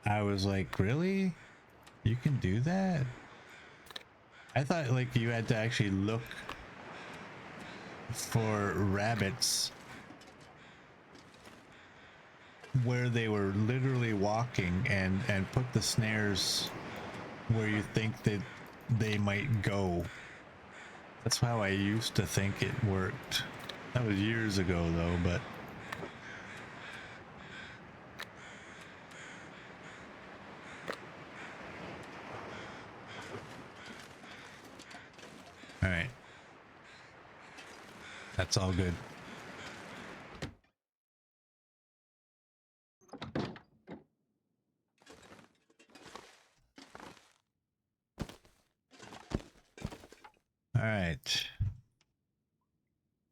I was like, really? You can do that? I thought like you had to actually look for rabbits where they were literally walking and put the snares where you think that they might go. That's how I used to think it worked. That was years ago though, but all right, that's all good. All right.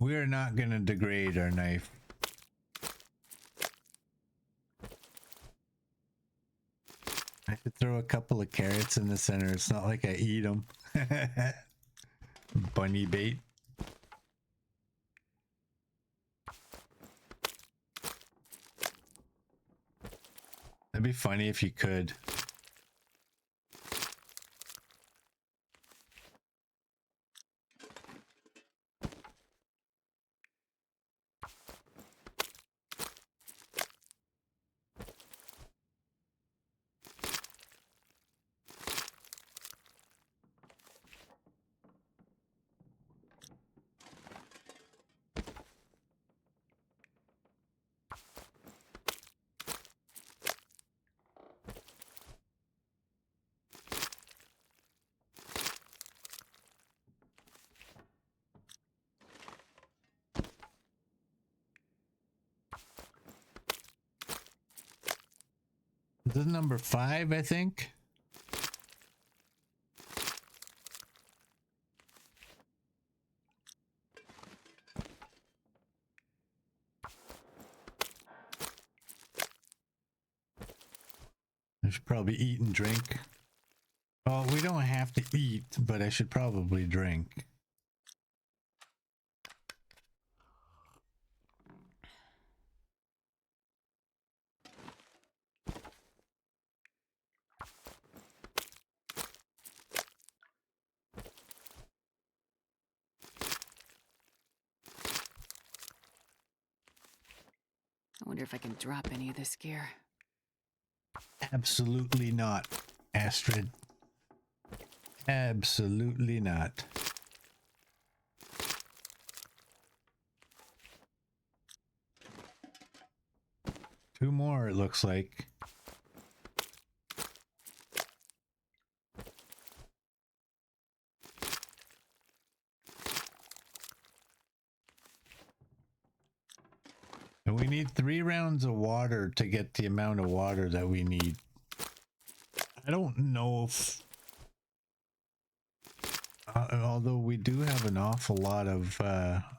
We are not going to degrade our knife. I could throw a couple of carrots in the center. It's not like I eat them. Bunny bait. That'd be funny if you could. This is number 5, I think. I should probably eat and drink. Well, we don't have to eat, but I should probably drink. I wonder if I can drop any of this gear. Absolutely not, Astrid. Absolutely not. Two more, it looks like. And we need 3 rounds of water to get the amount of water that we need. I don't know if... although we do have an awful lot of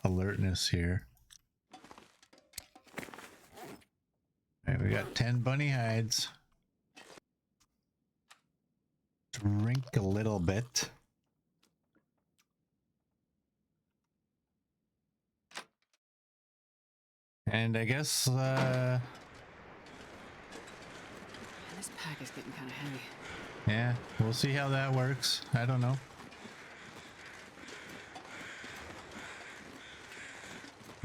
alertness here. Alright, we got 10 bunny hides. Drink a little bit. And I guess This pack is getting kind of heavy. yeah, we'll see how that works. I don't know.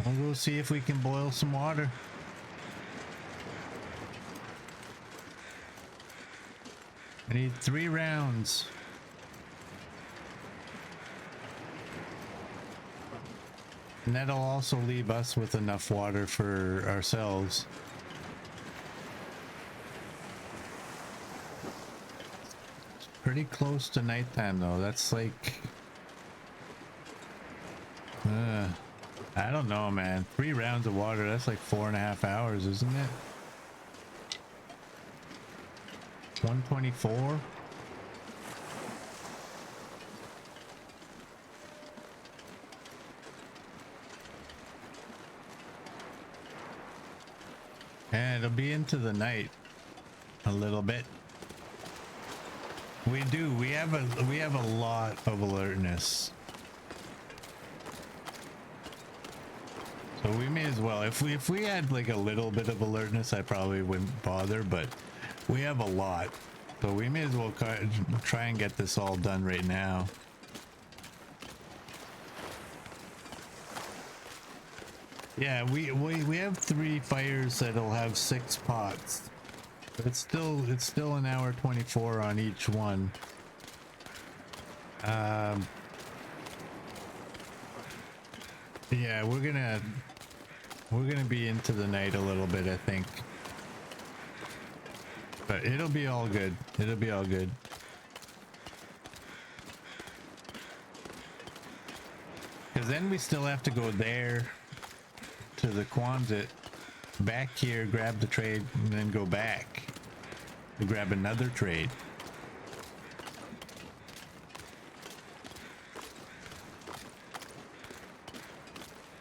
I'll go see if we can boil some water. I need 3 rounds. And that'll also leave us with enough water for ourselves. It's pretty close to nighttime though. That's like... I don't know, man. 3 rounds of water, that's like 4.5 hours, isn't it? 124? Yeah, it'll be into the night a little bit. We have a lot of alertness. So we may as well, if we had like a little bit of alertness, I probably wouldn't bother, but we have a lot. So we may as well try and get this all done right now. Yeah, we have 3 fires that'll have 6 pots. But it's still an hour 24 on each one. Yeah, we're gonna be into the night a little bit, I think. But it'll be all good. It'll be all good. Because then we still have to go there to the Quonset, back here, grab the trade, and then go back to grab another trade.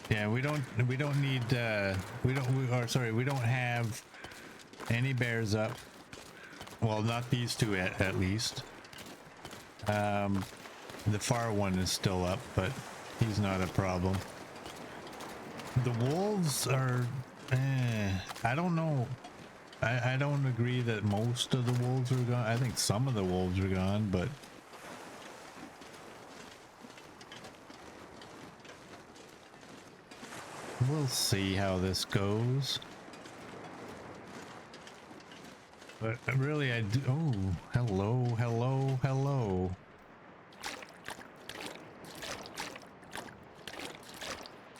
Yeah, we don't have any bears up. Well, not these two at least. The far one is still up, but he's not a problem. The wolves are, I don't know. I don't agree that most of the wolves are gone. I think some of the wolves are gone, but we'll see how this goes. But really, I do. Oh, hello, hello, hello.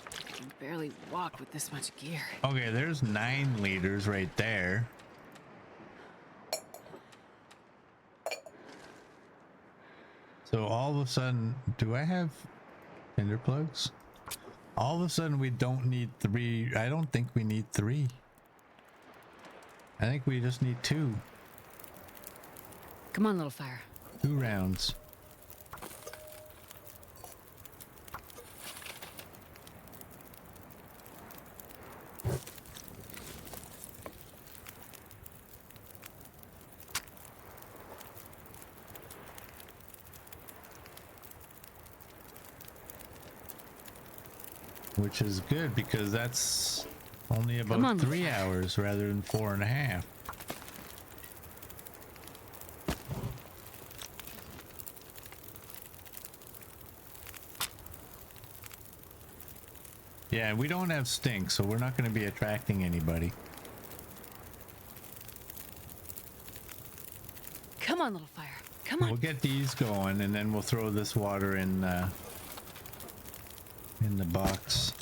I can barely walk with this much gear. Okay, there's 9 liters right there. So all of a sudden, do I have tinder plugs? All of a sudden, we don't need 3. I don't think we need 3. I think we just need 2. Come on, little fire. 2 rounds. Which is good because that's only about 3 hours rather than 4.5. Yeah, we don't have stink, so we're not going to be attracting anybody. Come on, little fire. Come on. We'll get these going, and then we'll throw this water in the box.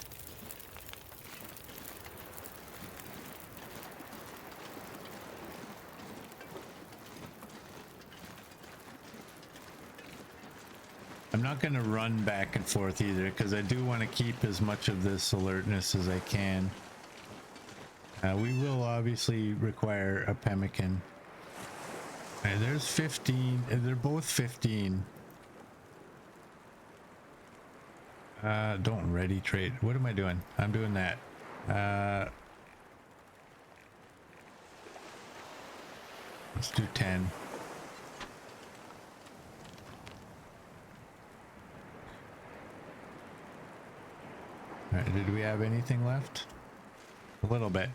I'm not going to run back and forth either, because I do want to keep as much of this alertness as I can. We will obviously require a pemmican. And there's 15. They're both 15. Don't ready trade. What am I doing? I'm doing that. Let's do 10. All right, did we have anything left? A little bit.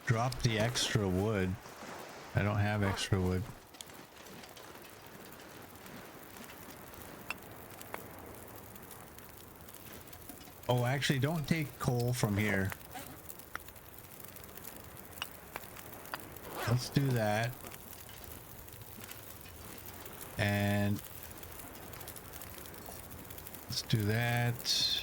Drop the extra wood. I don't have extra wood. Oh, actually, don't take coal from here. Let's do that. And let's do that.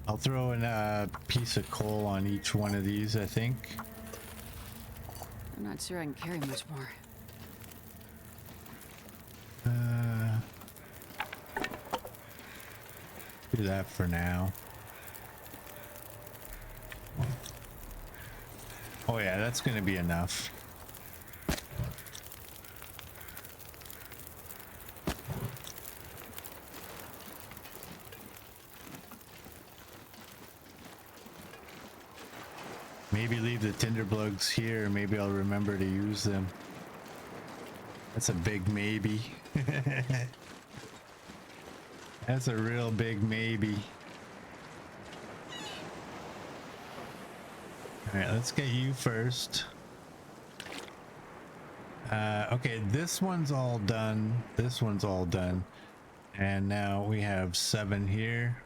I'll throw in a piece of coal on each one of these, I think. I'm not sure I can carry much more. Do that for now. Oh yeah, that's gonna be enough. Maybe leave the tinder plugs here. Maybe I'll remember to use them. That's a big maybe. That's a real big maybe. All right, let's get you first. Okay, this one's all done. This one's all done. And now we have 7 here.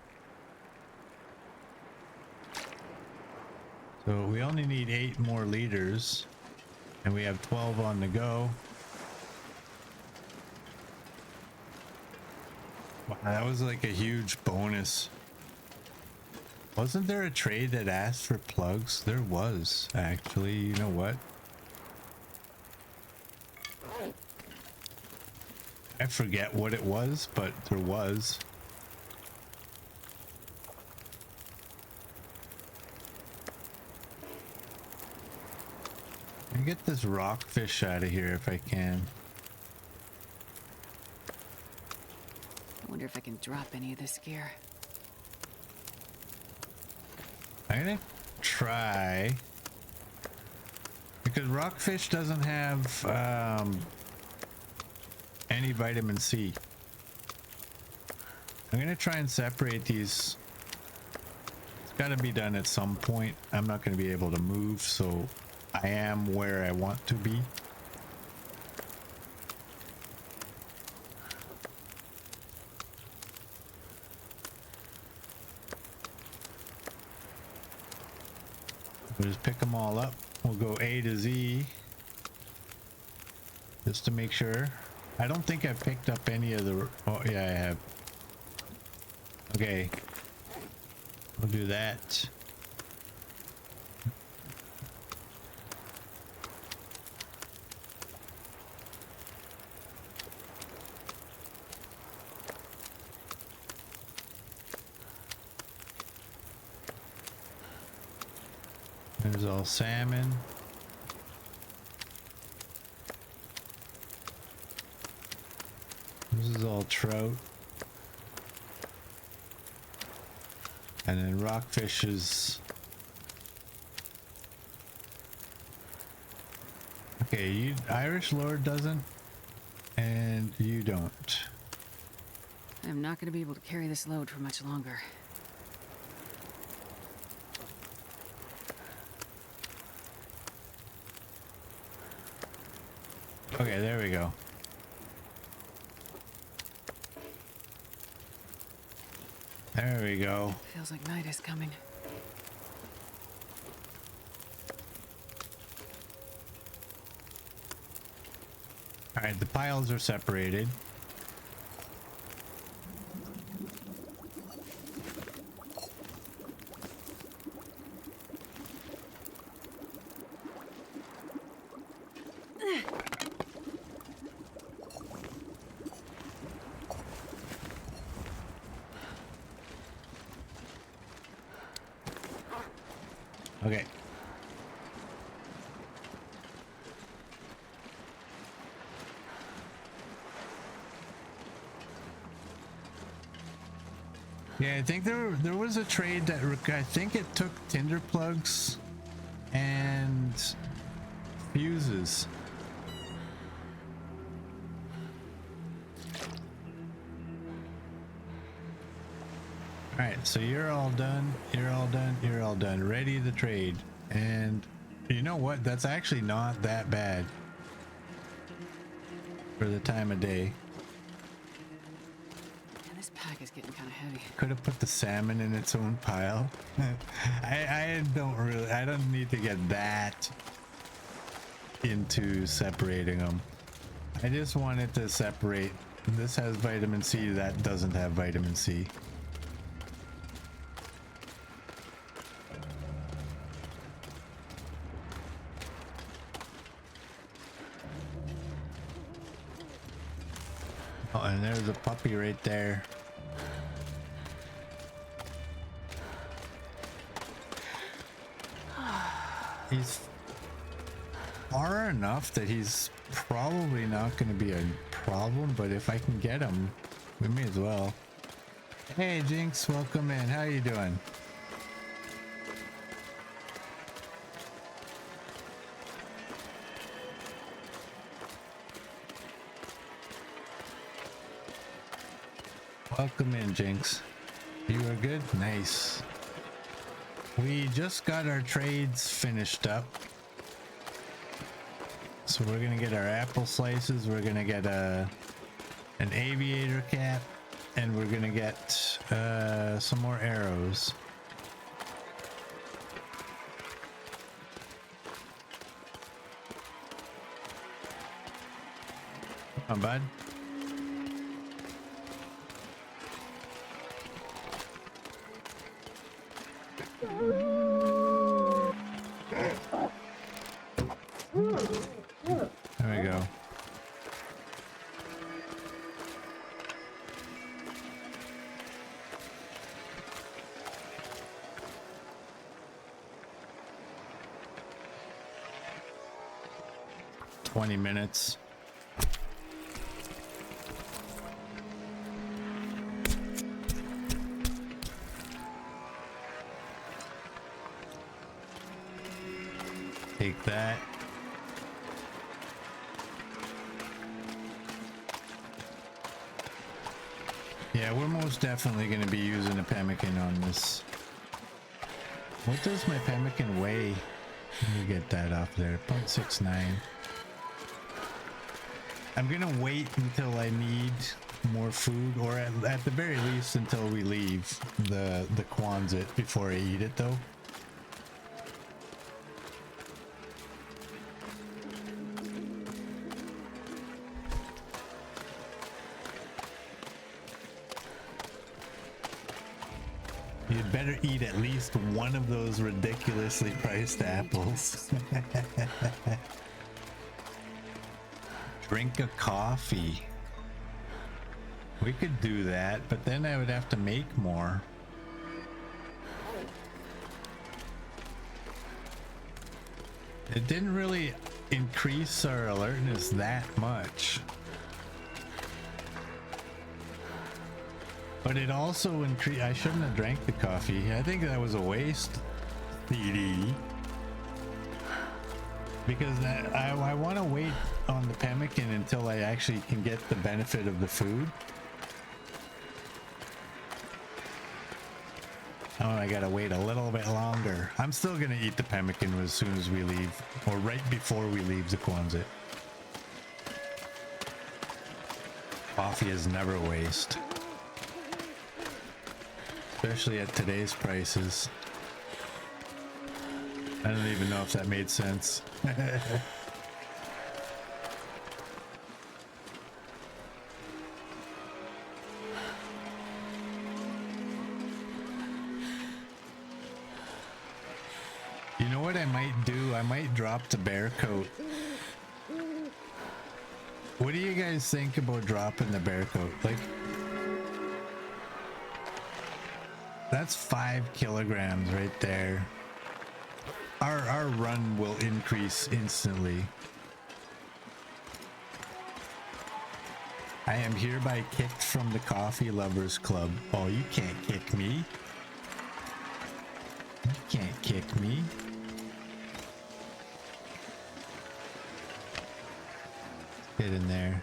So we only need 8 more liters, and we have 12 on the go. Wow, that was like a huge bonus. Wasn't there a trade that asked for plugs? There was, actually. You know what? I forget what it was, but there was. Get this rockfish out of here if I can. I wonder if I can drop any of this gear. I'm gonna try, because rockfish doesn't have any vitamin C. I'm gonna try and separate these. It's gotta be done at some point. I'm not gonna be able to move, so I am where I want to be. We'll just pick them all up. We'll go A to Z just to make sure. I don't think I've picked up any of the... Oh, yeah, I have. Okay. We'll do that. There's all salmon. This is all trout. And then rockfish is... Okay, you Irish Lord doesn't, and you don't. I'm not going to be able to carry this load for much longer. Okay, there we go. There we go. Feels like night is coming. All right, the piles are separated. Okay. Yeah, I think there was a trade that I think it took tinder plugs and fuses. All right, so you're all done. You're all done. You're all done. Ready to trade. And you know what? That's actually not that bad for the time of day. And this pack is getting kind of heavy. Could have put the salmon in its own pile. I don't need to get that into separating them. I just wanted to separate. This has vitamin C, that doesn't have vitamin C. Oh, and there's a puppy right there. He's far enough that he's probably not going to be a problem, but if I can get him, we may as well. Hey Jinx, welcome in. How you doing? Welcome in, Jinx. You are good? Nice. We just got our trades finished up. So we're gonna get our apple slices, we're gonna get an aviator cap, and we're gonna get some more arrows. Come on, bud. There we go. "20 minutes. Take that. Yeah, we're most definitely going to be using a pemmican on this. What does my pemmican weigh? Let me get that off there. 0.69. I'm going to wait until I need more food, or at the very least until we leave the Quonset before I eat it though. You'd better eat at least one of those ridiculously priced apples. Drink a coffee. We could do that, but then I would have to make more. It didn't really increase our alertness that much. But it also increased. I shouldn't have drank the coffee. I think that was a waste. PD. Because I want to wait on the pemmican until I actually can get the benefit of the food. Oh, I gotta wait a little bit longer. I'm still gonna eat the pemmican as soon as we leave, or right before we leave the Quonset. Coffee is never a waste. Especially at today's prices. I don't even know if that made sense. You know what I might do? I might drop the bear coat. What do you guys think about dropping the bear coat? Like, that's 5 kilograms right there. Our run will increase instantly. I am hereby kicked from the Coffee Lovers Club. Oh, you can't kick me. You can't kick me. Get in there.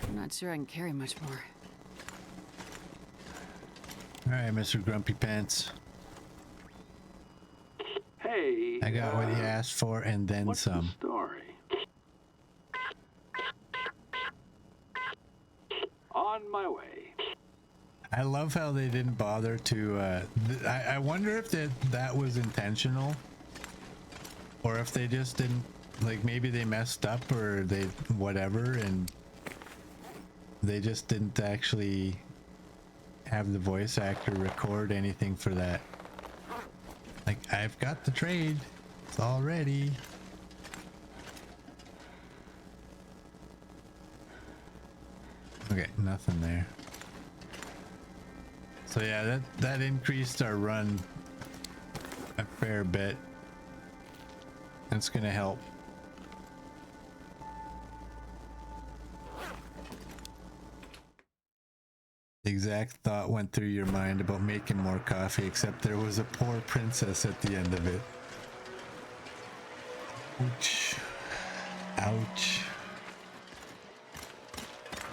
I'm not sure I can carry much more. All right, Mr. Grumpy Pants. Hey, I got what you asked for and then what's some. the story? On my way. I love how they didn't bother to. I wonder if that was intentional, or if they just didn't. Like, maybe they messed up, or they whatever, and they just didn't actually have the voice actor record anything for that. Like, I've got the trade. It's all ready. Okay, nothing there. So yeah, that increased our run a fair bit. That's gonna help. The exact thought went through your mind about making more coffee, except there was a poor princess at the end of it. Ouch. Ouch.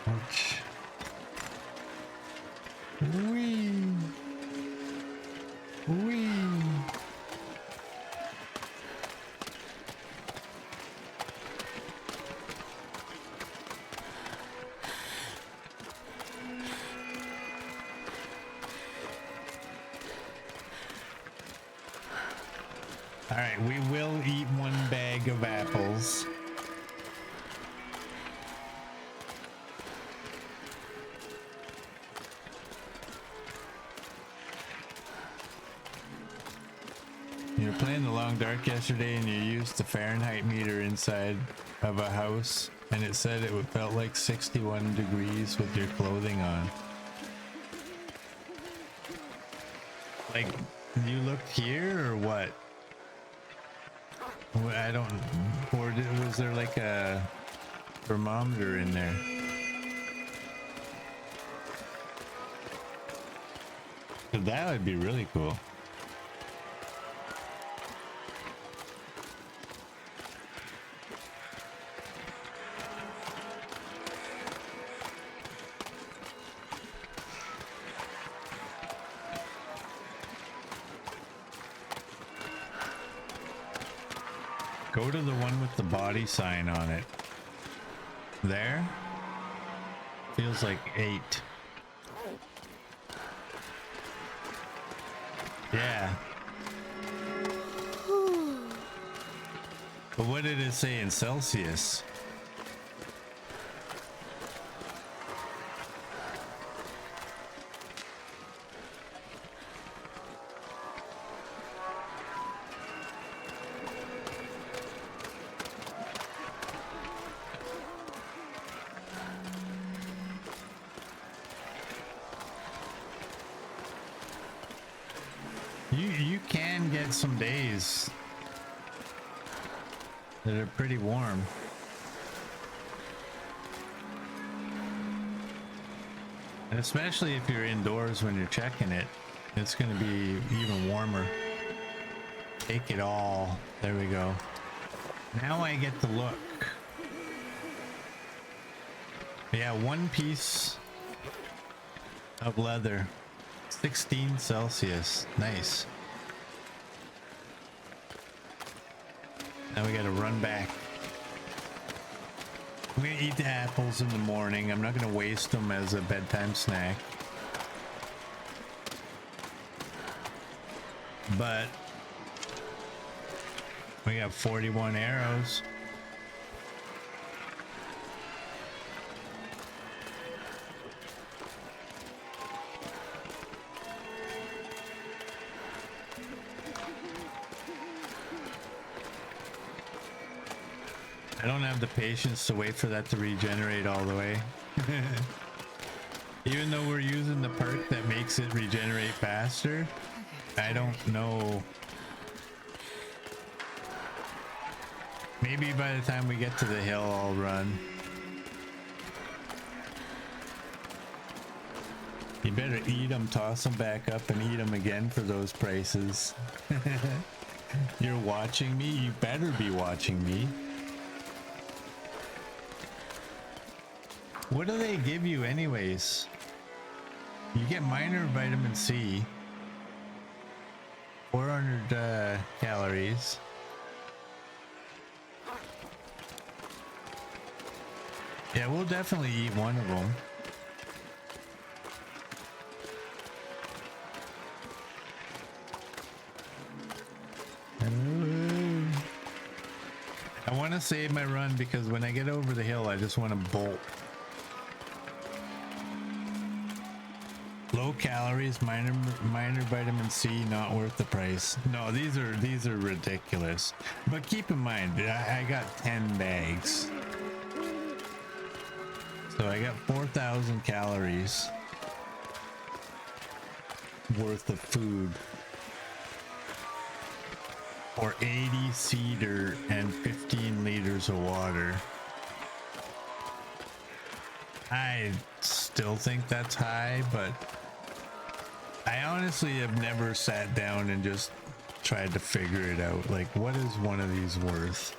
Ouch. Wee. Wee. All right, we will eat 1 bag of apples. You were playing the Long Dark yesterday and you used the Fahrenheit meter inside of a house and it said it felt like 61 degrees with your clothing on. Like, you looked here or what? I don't, or was there like a thermometer in there? That would be really cool. Go to the one with the body sign on it. There? Feels like 8. Yeah. But what did it say in Celsius? You can get some days that are pretty warm. And especially if you're indoors when you're checking it, it's going to be even warmer. Take it all. There we go. Now I get the look. Yeah, one piece of leather. 16 Celsius. Nice. Now we gotta run back. I'm gonna eat the apples in the morning. I'm not gonna waste them as a bedtime snack. But we got 41 arrows. I don't have the patience to wait for that to regenerate all the way. Even though we're using the perk that makes it regenerate faster, I don't know. Maybe by the time we get to the hill, I'll run. You better eat them, toss them back up, and eat them again for those prices. You're watching me? You better be watching me. What do they give you anyways? You get minor vitamin C. 400 calories. Yeah, we'll definitely eat one of them. I want to save my run because when I get over the hill, I just want to bolt. Low calories, minor vitamin C, not worth the price. No, these are ridiculous. But keep in mind, I got 10 bags. So I got 4,000 calories worth of food. Or 80 cedar and 15 liters of water. I still think that's high, but I honestly have never sat down and just tried to figure it out. Like, what is one of these worth?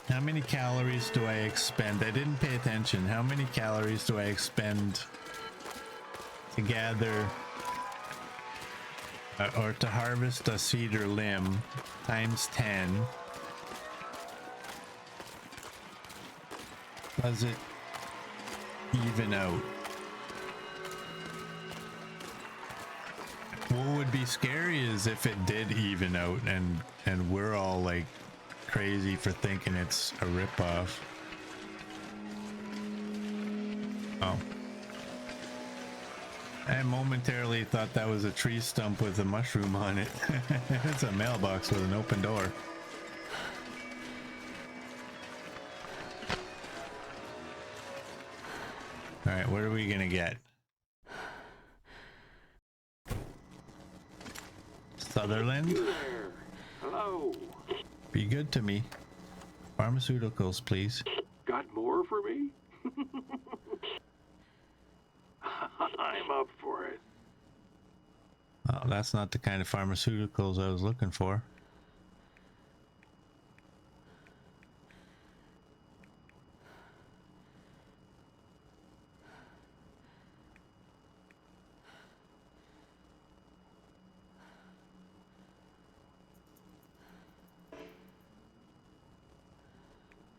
How many calories do I expend? I didn't pay attention. How many calories do I expend to gather or to harvest a cedar limb times 10? Does it even out? What would be scary is if it did even out and we're all like crazy for thinking it's a ripoff. Oh. I momentarily thought that was a tree stump with a mushroom on it. It's a mailbox with an open door. All right, what are we gonna get? Sutherland? You there? Hello. Be good to me. Pharmaceuticals, please. Got more for me? I'm up for it. Oh, that's not the kind of pharmaceuticals I was looking for.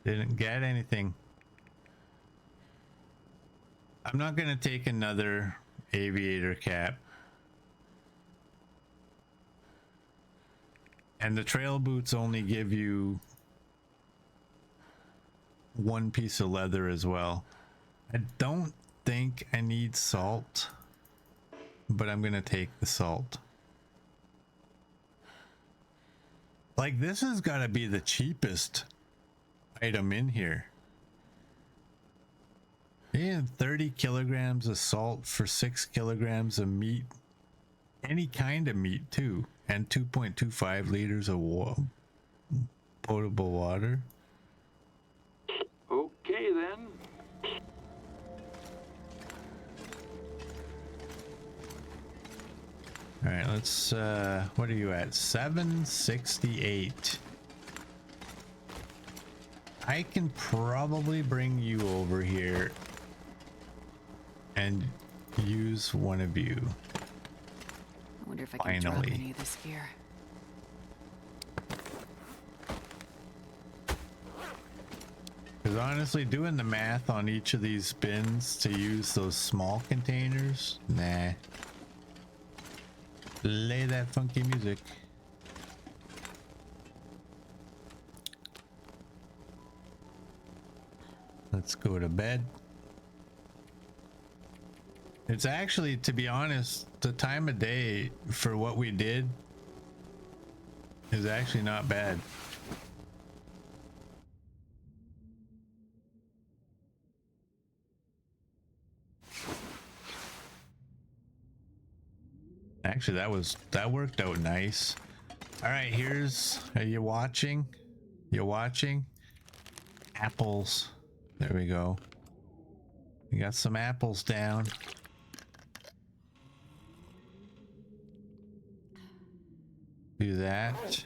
Didn't get anything. I'm not gonna take another aviator cap. And the trail boots only give you one piece of leather as well. I don't think I need salt, but I'm gonna take the salt. Like, this has got to be the cheapest item in here. And 30 kilograms of salt for 6 kilograms of meat. Any kind of meat too. And 2.25 liters of potable water. Okay then. All right, let's what are you at? 768. I can probably bring you over here and Use one of you. I wonder if I can drop Finally. any of this gear. Because honestly, doing the math on each of these bins to use those small containers, nah. Lay that funky music. Let's go to bed. It's actually, to be honest, the time of day for what we did is actually not bad. Actually, that worked out nice. All right, are you watching? You watching? Apples. There we go. We got some apples down. Do that.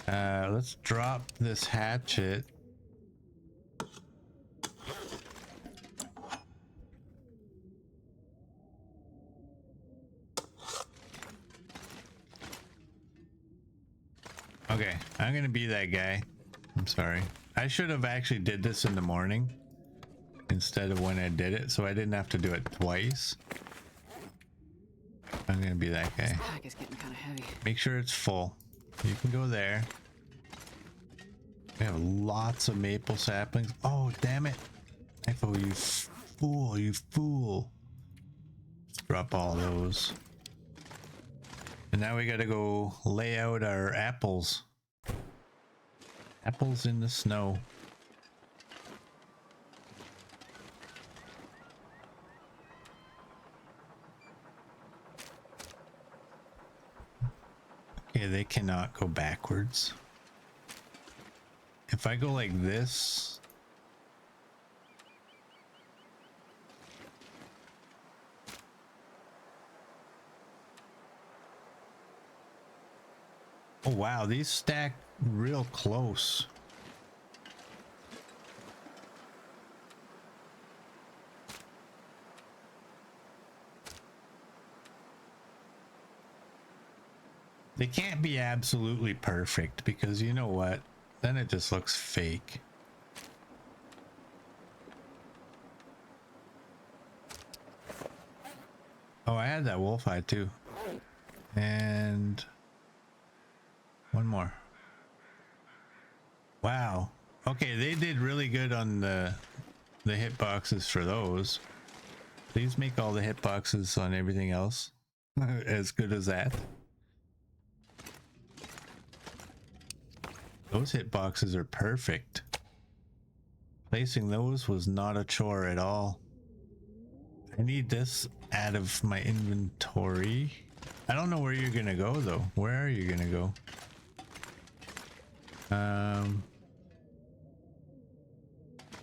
Let's drop this hatchet. Okay, I'm gonna be that guy. I'm sorry. I should have actually did this in the morning instead of when I did it, so I didn't have to do it twice. I'm gonna be that guy. This pack is getting kind of heavy. Make sure it's full. You can go there. We have lots of maple saplings. Oh, damn it. Oh, you fool, you fool. Let's drop all those. And now we gotta go lay out our apples. Apples in the snow. Okay, they cannot go backwards. If I go like this, oh wow, these stack real close. They can't be absolutely perfect because you know what? Then it just looks fake. Oh, I had that wolf eye too. And one more. Wow. Okay, they did really good on the hitboxes for those. Please make all the hitboxes on everything else as good as that. Those hitboxes are perfect. Placing those was not a chore at all. I need this out of my inventory. I don't know where you're gonna go though. Where are you gonna go?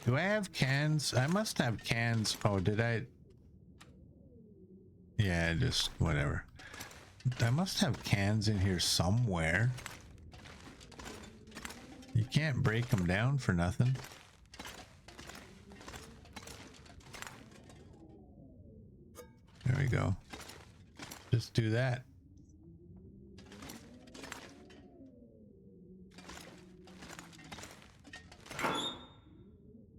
Do I have cans? I must have cans. Oh, did I? Yeah, just whatever. I must have cans in here somewhere. You can't break them down for nothing. There we go. Just do that.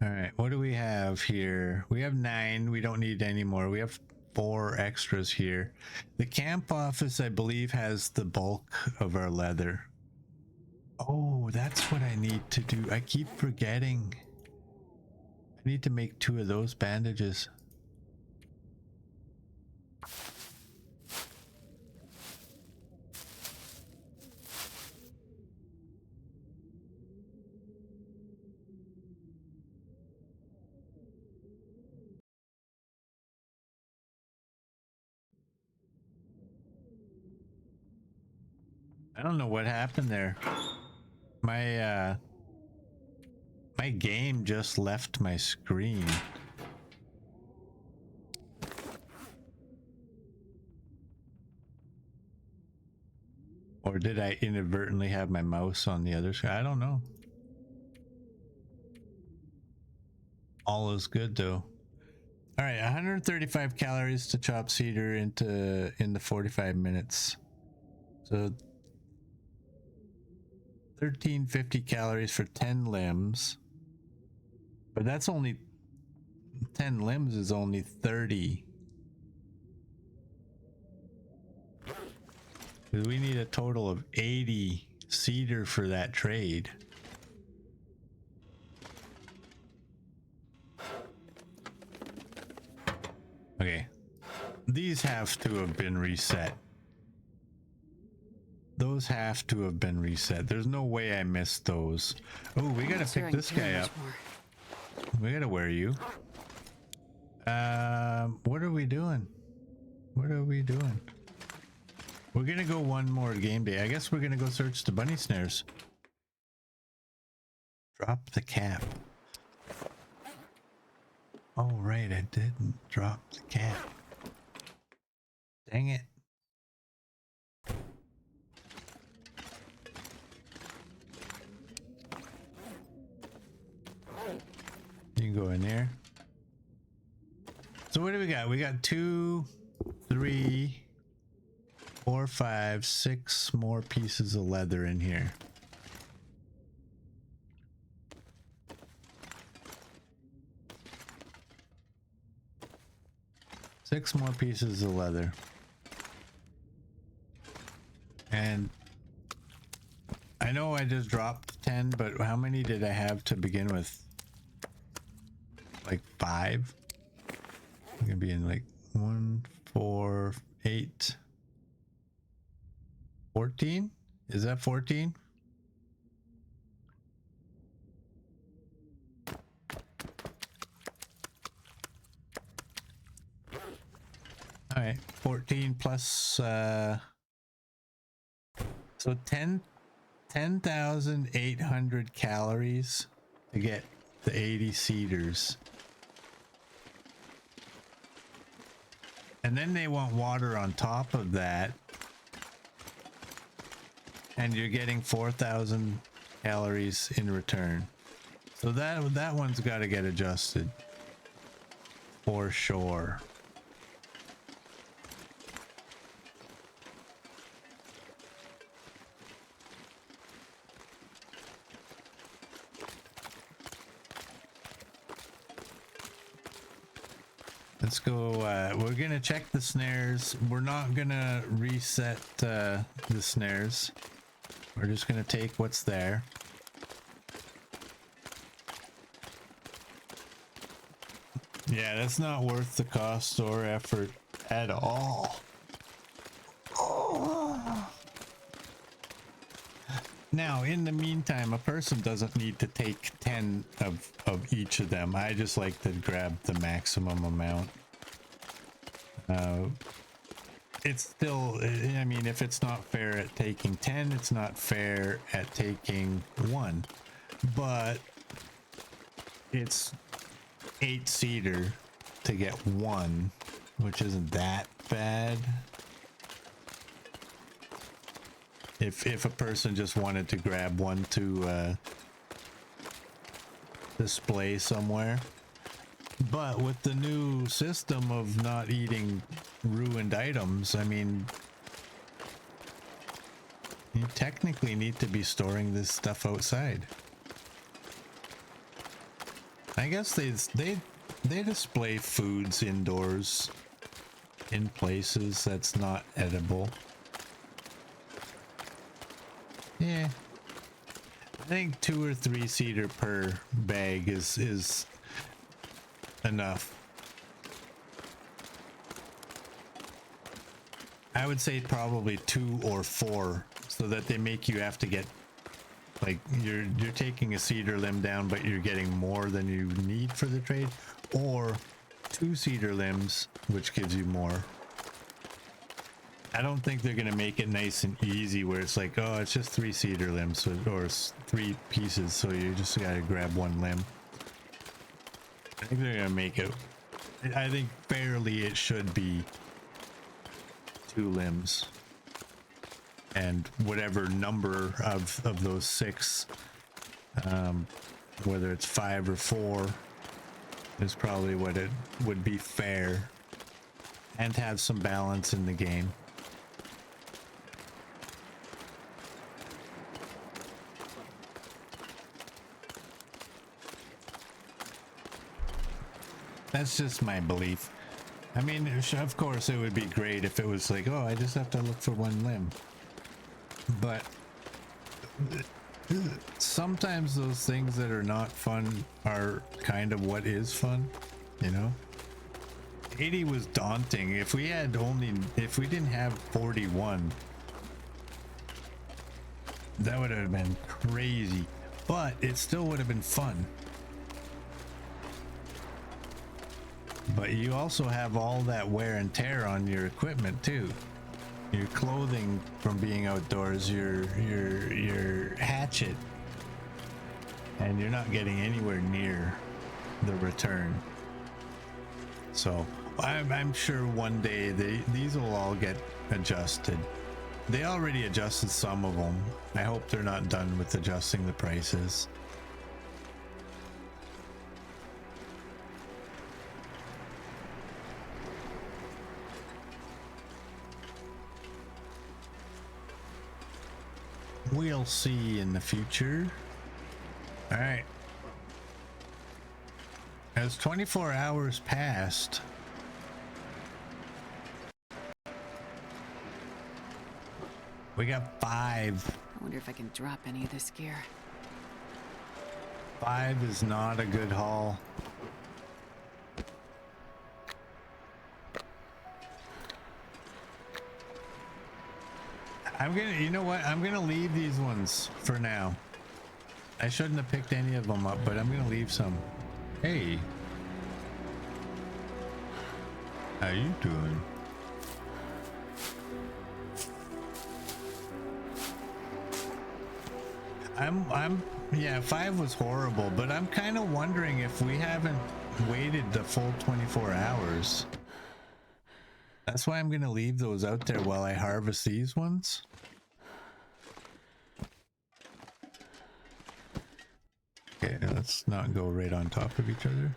All right, what do we have here? We have 9. We don't need any more. We have 4 extras here. The camp office, I believe, has the bulk of our leather. Oh, that's what I need to do. I keep forgetting. I need to make 2 of those bandages. I don't know what happened there. My my game just left my screen. Or did I inadvertently have my mouse on the other side? I don't know. All is good though. All right, 135 calories to chop cedar into 45 minutes. So 1350 calories for 10 limbs. But that's only 10 limbs is only 30. We need a total of 80 cedar for that trade. Okay. These have to have been reset. Those have to have been reset. There's no way I missed those. Oh, we gotta pick this guy up. We gotta wear you. What are we doing? What are we doing? We're gonna go one more game day. I guess we're gonna go search the bunny snares. Drop the cap. Oh, right, I didn't drop the cap. Dang it. You can go in there. So what do we got? We got 2, 3, 4, 5, 6 more pieces of leather in here. Six more pieces of leather. And I know I just dropped 10, but how many did I have to begin with? Like 5? I'm gonna be in like 1, 4, 8, 14? Is that 14? All right, 14 plus so 10,800 calories to get the 80 cedars. And then they want water on top of that. And you're getting 4,000 calories in return. So that one's got to get adjusted. For sure. Let's go, we're gonna check the snares. We're not gonna reset the snares. We're just gonna take what's there. Yeah, that's not worth the cost or effort at all. Oh. Now, in the meantime, a person doesn't need to take 10 of each of them. I just like to grab the maximum amount. It's still, I mean, if it's not fair at taking 10, it's not fair at taking 1. But it's 8 cedar to get 1, which isn't that bad. If a person just wanted to grab one to display somewhere. But with the new system of not eating ruined items, I mean, you technically need to be storing this stuff outside. I guess they display foods indoors in places that's not edible. Yeah, I think 2 or 3 cedar per bag is enough. I would say probably 2 or 4, so that they make you have to get, like, you're taking a cedar limb down, but you're getting more than you need for the trade, or 2 cedar limbs, which gives you more. I don't think they're gonna make it nice and easy where it's like, oh, it's just 3 cedar limbs or 3 pieces, so you just gotta grab 1 limb. I think they're gonna make it, I think fairly it should be 2 limbs, and whatever number of those 6, whether it's 5 or 4, is probably what it would be fair, and have some balance in the game. That's just my belief. I mean, of course, it would be great if it was like, oh, I just have to look for one limb. But sometimes those things that are not fun are kind of what is fun, you know? 80 was daunting. If we didn't have 41, that would have been crazy. But it still would have been fun. But you also have all that wear and tear on your equipment too. Your clothing from being outdoors, your hatchet, and you're not getting anywhere near the return. So I'm sure one day these will all get adjusted. They already adjusted some of them. I hope they're not done with adjusting the prices. We'll see in the future. All right. As 24 hours passed, we got 5. I wonder if I can drop any of this gear. 5 is not a good haul. You know what? I'm gonna leave these ones for now. I shouldn't have picked any of them up, but I'm gonna leave some. Hey. How you doing? Yeah, 5 was horrible, but I'm kind of wondering if we haven't waited the full 24 hours. That's why I'm gonna leave those out there while I harvest these ones. Okay, let's not go right on top of each other.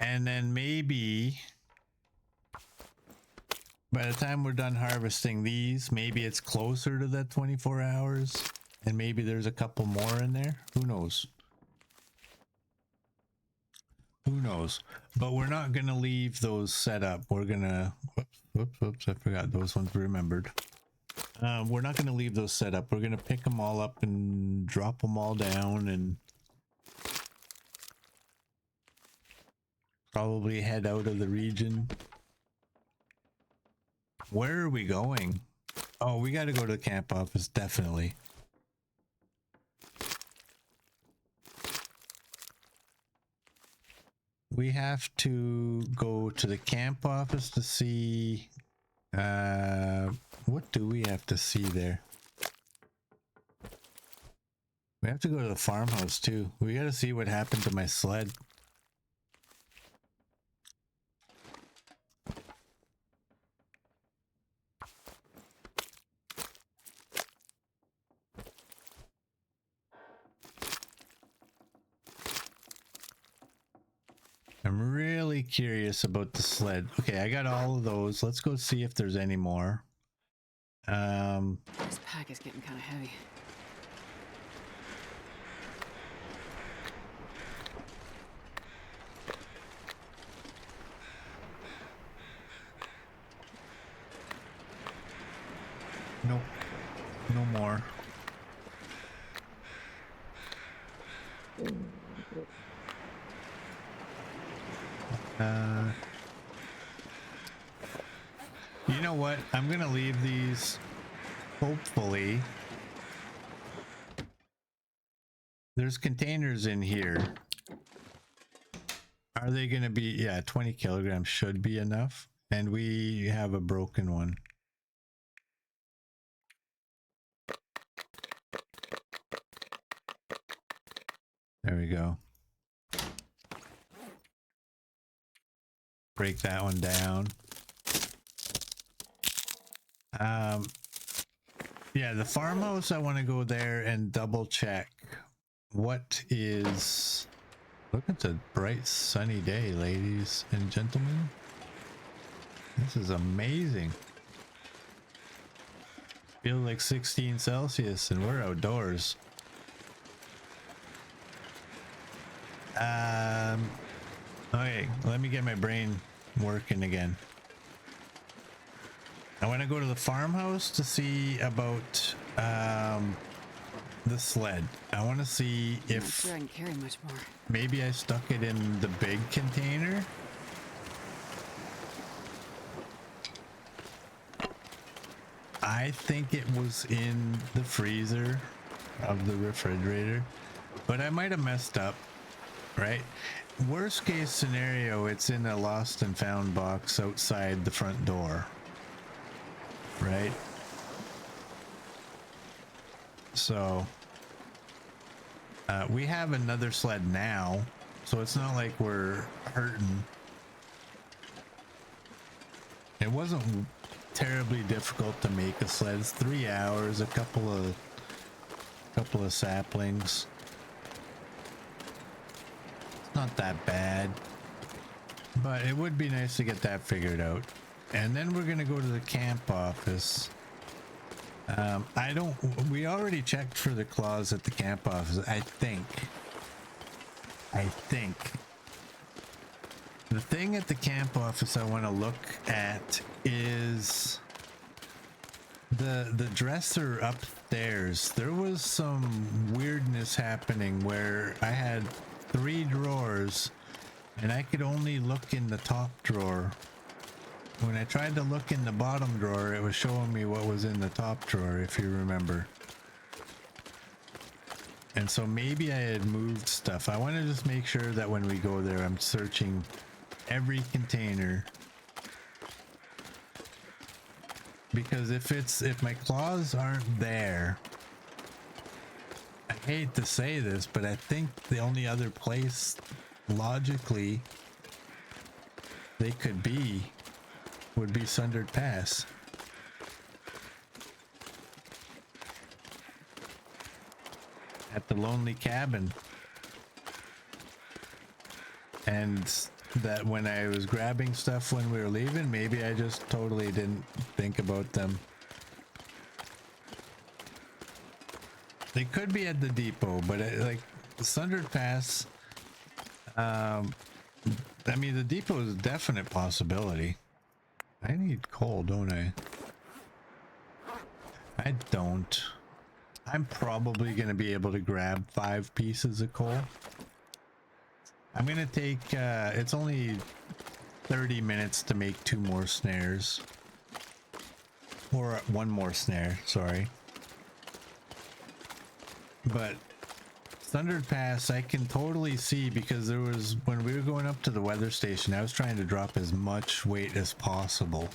And then maybe by the time we're done harvesting these, maybe it's closer to that 24 hours, and maybe there's a couple more in there. Who knows? Who knows? But we're not going to leave those set up. We're going to... Whoops, I forgot those ones remembered. We're not going to leave those set up. We're going to pick them all up and drop them all down and probably head out of the region. Where are we going? Oh, we got to go to the camp office, definitely. We have to go to the camp office to see, what do we have to see there? We have to go to the farmhouse too. We got to see what happened to my sled. I'm really curious about the sled. Okay, I got all of those. Let's go see if there's any more. This pack is getting kind of heavy. Nope. No more. You know what? I'm gonna leave these. Hopefully. There's containers in here. Are they gonna be... Yeah, 20 kilograms should be enough. And we have a broken one. There we go. Break that one down. Yeah, the farmhouse, I want to go there and double check what is... Look at the bright sunny day, ladies and gentlemen. This is amazing. Feels like 16 Celsius and we're outdoors. Okay, let me get my brain working again. I want to go to the farmhouse to see about the sled. I want to see I'm not if sure I can carry much more. maybe I stuck it in the big container. I think it was in the freezer of the refrigerator, but I might have messed up, right? Worst case scenario, it's in a lost and found box outside the front door, right? So we have another sled now, so it's not like we're hurting. It wasn't terribly difficult to make a sled. It's 3 hours, a couple of saplings. It's not that bad, but it would be nice to get that figured out. And then we're gonna go to the camp office. We already checked for the claws at the camp office. I think the thing at the camp office I want to look at is the dresser upstairs. There was some weirdness happening where I had 3 drawers and I could only look in the top drawer. When I tried to look in the bottom drawer, it was showing me what was in the top drawer, if you remember. And so maybe I had moved stuff. I want to just make sure that when we go there, I'm searching every container. Because if my claws aren't there, I hate to say this, but I think the only other place logically they could be would be Sundered Pass. At the lonely cabin. And that when I was grabbing stuff when we were leaving, maybe I just totally didn't think about them. They could be at the depot, but like Sundered Pass, I mean, the depot is a definite possibility. I need coal, don't I? I don't. I'm probably going to be able to grab 5 pieces of coal. I'm going to take, it's only 30 minutes to make 2 more snares. Or 1 more snare, sorry. But Sundered Pass, I can totally see, because there was, when we were going up to the weather station, I was trying to drop as much weight as possible.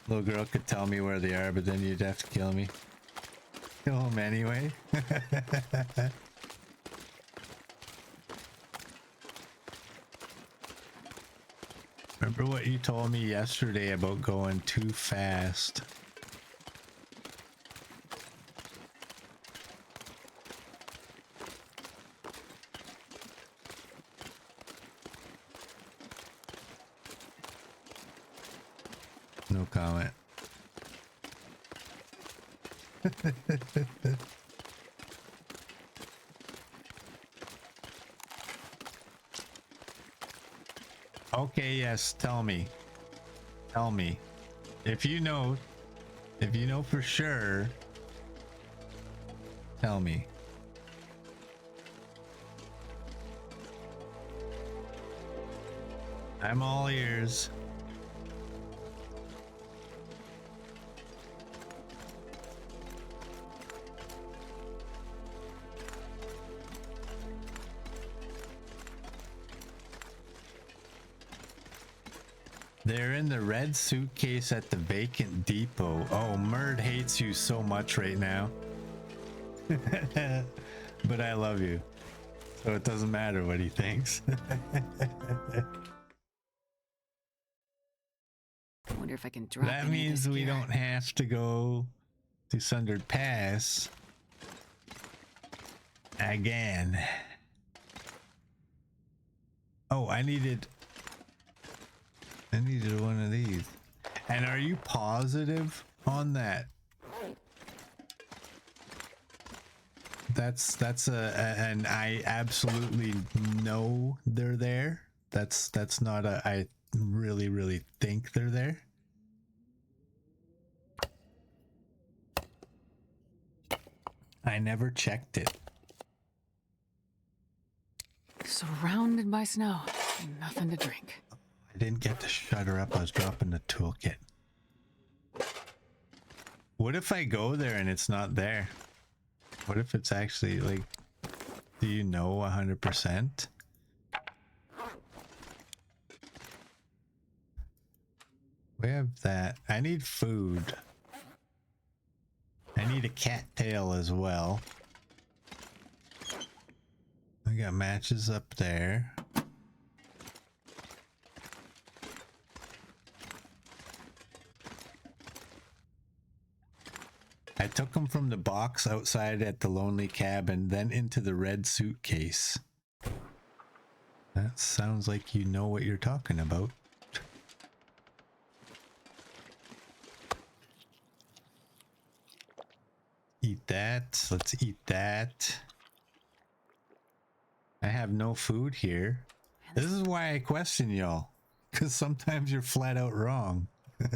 Little girl could tell me where they are, but then you'd have to kill me. Kill him anyway. Remember what you told me yesterday about going too fast? No comment. Okay, yes, tell me. Tell me. If you know for sure, tell me. I'm all ears. They're in the red suitcase at the vacant depot. Oh, Murd hates you so much right now. But I love you. So it doesn't matter what he thinks. wonder if I can drop That any of means this we gear. don't have to go to Sundered Pass again. Oh, I needed one of these. And are you positive on that? That's and I absolutely know they're there. That's not a I really think they're there. I never checked it. Surrounded by snow. Nothing to drink. I didn't get to shut her up. I was dropping the toolkit. What if I go there and it's not there? What if it's actually like, do you know 100%? We have that. I need food. I need a cattail as well. I got matches up there. I took them from the box outside at the lonely cabin, then into the red suitcase. That sounds like you know what you're talking about. Eat that. Let's eat that. I have no food here. This is why I question y'all. Because sometimes you're flat out wrong. Look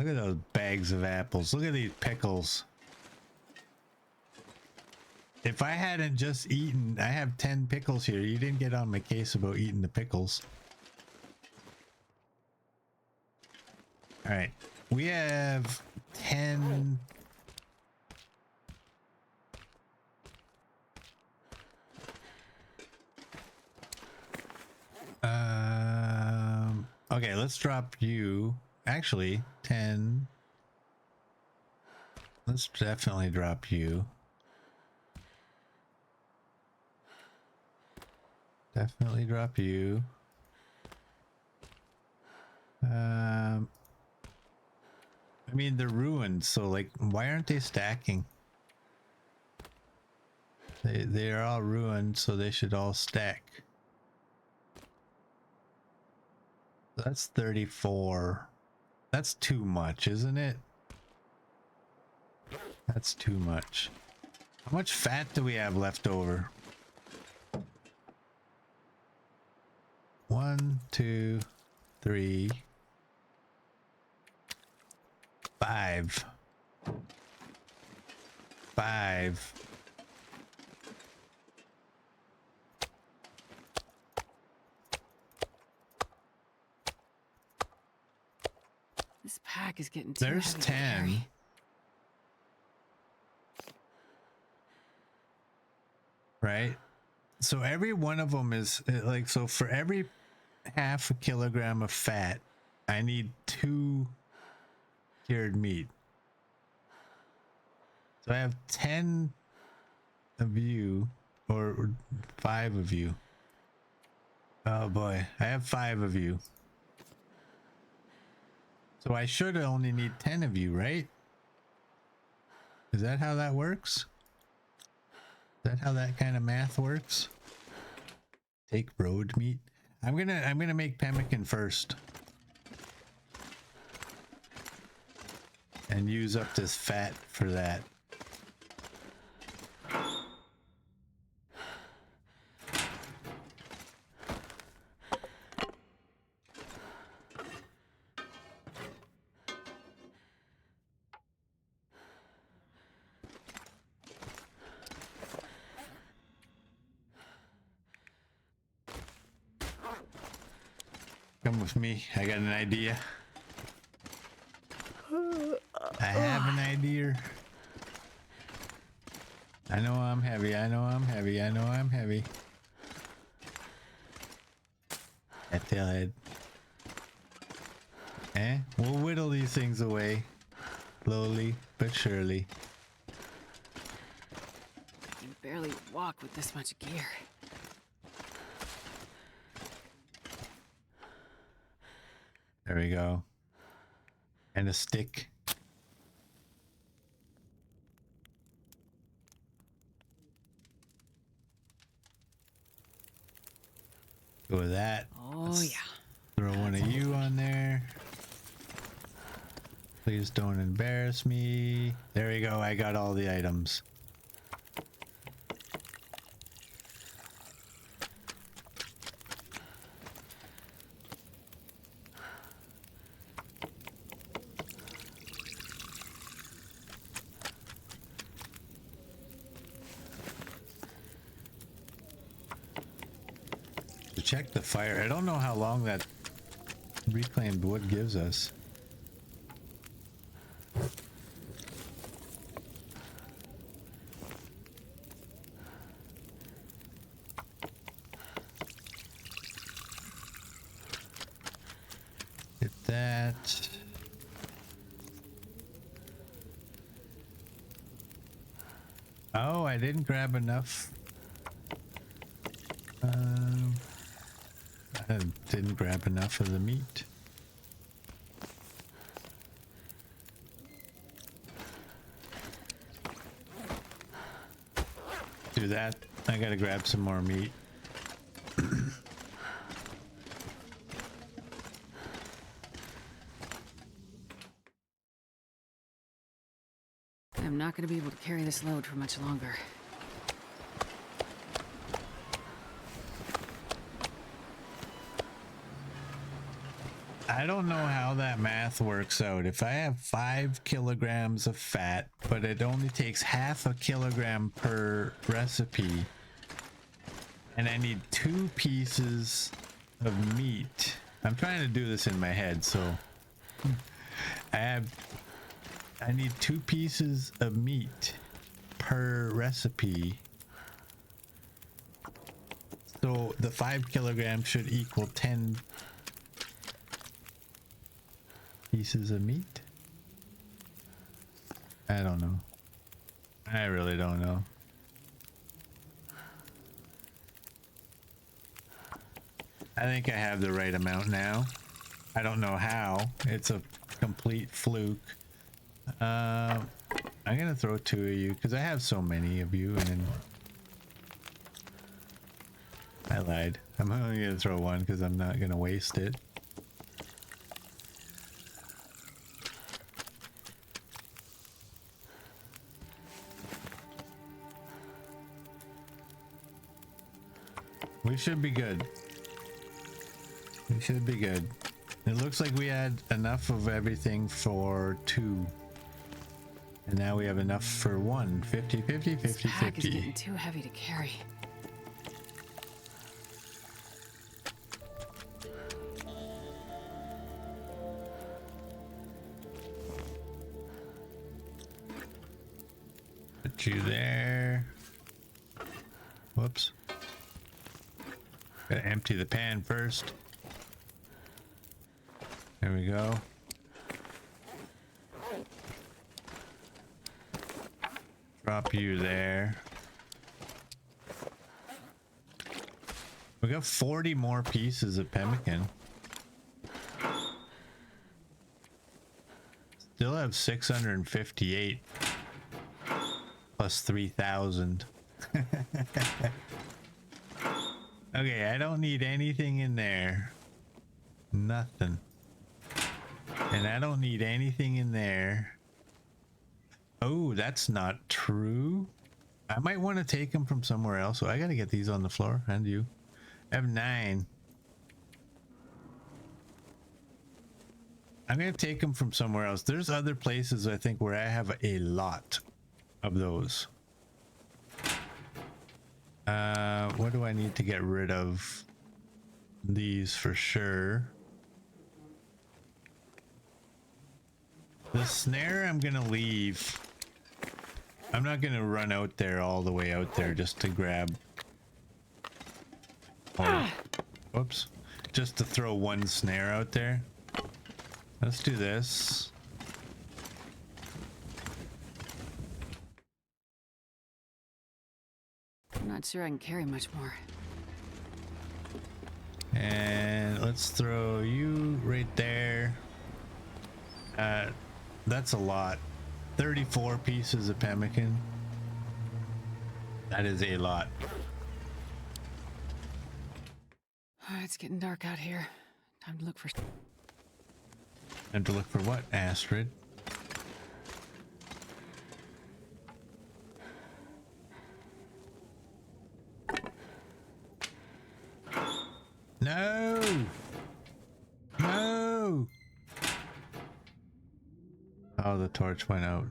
at those bags of apples. Look at these pickles. If I hadn't just eaten, I have 10 pickles here. You didn't get on my case about eating the pickles. All right. We have 10. Okay, let's drop you. Actually, 10. Let's definitely drop you. Definitely drop you. I mean, they're ruined, so like, why aren't they stacking? They are all ruined, so they should all stack. That's 34. That's too much, isn't it? That's too much. How much fat do we have left over? 1, 2, 3, 5. 5. This pack is getting too There's heavy to 10. carry. Right? So every one of them is like, so for every half a kilogram of fat, I need 2 cured meat. So I have 10 of you, or 5 of you. Oh boy, I have 5 of you. So I should only need 10 of you, right? Is that how that works? Is that how that kind of math works? Take road meat. I'm gonna make pemmican first. And use up this fat for that. Come with me. I got an idea. I have an idea. I know I'm heavy. I know I'm heavy. I know I'm heavy. At the head. Eh? We'll whittle these things away. Slowly but surely. I can barely walk with this much gear. we go. And a stick. Go with that. Oh, yeah. Throw one of you on there. Please don't embarrass me. There we go. I got all the items. To check the fire. I don't know how long that reclaimed wood gives us. Get that. Oh, I didn't grab enough. I didn't grab enough of the meat. Do that. I gotta grab some more meat. I'm not going to be able to carry this load for much longer. I don't know how that math works out. If I have 5 kilograms of fat, but it only takes half a kilogram per recipe, and I need 2 pieces of meat. I'm trying to do this in my head, so I need 2 pieces of meat per recipe. So the 5 kilograms should equal 10 pieces of meat. I don't know. I really don't know. I think I have the right amount now. I don't know how. It's a complete fluke. I'm gonna throw 2 of you because I have so many of you, and then I lied. I'm only gonna throw 1 because I'm not gonna waste it. We should be good. We should be good. It looks like we had enough of everything for 2. And now we have enough for 1. 50, 50, 50, This pack is 50. getting too heavy to carry. Put you there. Whoops. Gotta empty the pan first. There we go. Drop you there. We got 40 more pieces of pemmican. Still have 658 plus 3,000. Okay, I don't need anything in there. Nothing. And I don't need anything in there. Oh, that's not true. I might want to take them from somewhere else. So I gotta get these on the floor. And you. I have 9. I'm gonna take them from somewhere else. There's other places I think where I have a lot of those. What do I need to get rid of? These for sure. The snare I'm gonna leave. I'm not gonna run out there all the way out there just to grab. Oh, whoops. Just to throw 1 snare out there. Let's do this. I'm not sure I can carry much more. And let's throw you right there. That's a lot. 34 pieces of pemmican. That is a lot. It's getting dark out here. Time to look for... And to look for what, Astrid? No! No! Oh, the torch went out.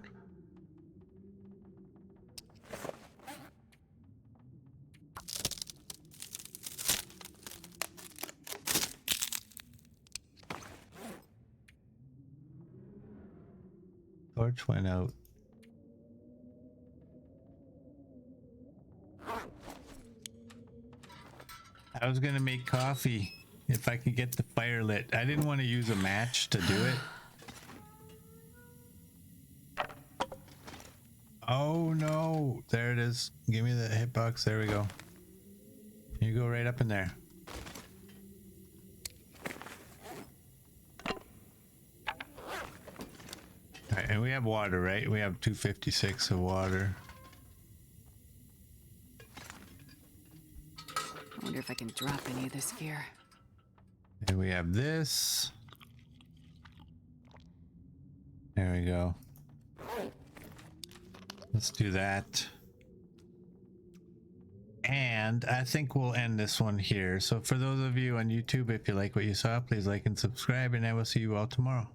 Torch went out. I was gonna make coffee if I could get the fire lit. I didn't want to use a match to do it. Oh no, there it is. Give me the hitbox. There we go. You go right up in there. All right, and we have water, right? We have 256 of water. I wonder if I can drop any of this gear. And we have this. There we go. Let's do that. And I think we'll end this one here. So for those of you on YouTube, if you like what you saw, please like and subscribe, and I will see you all tomorrow.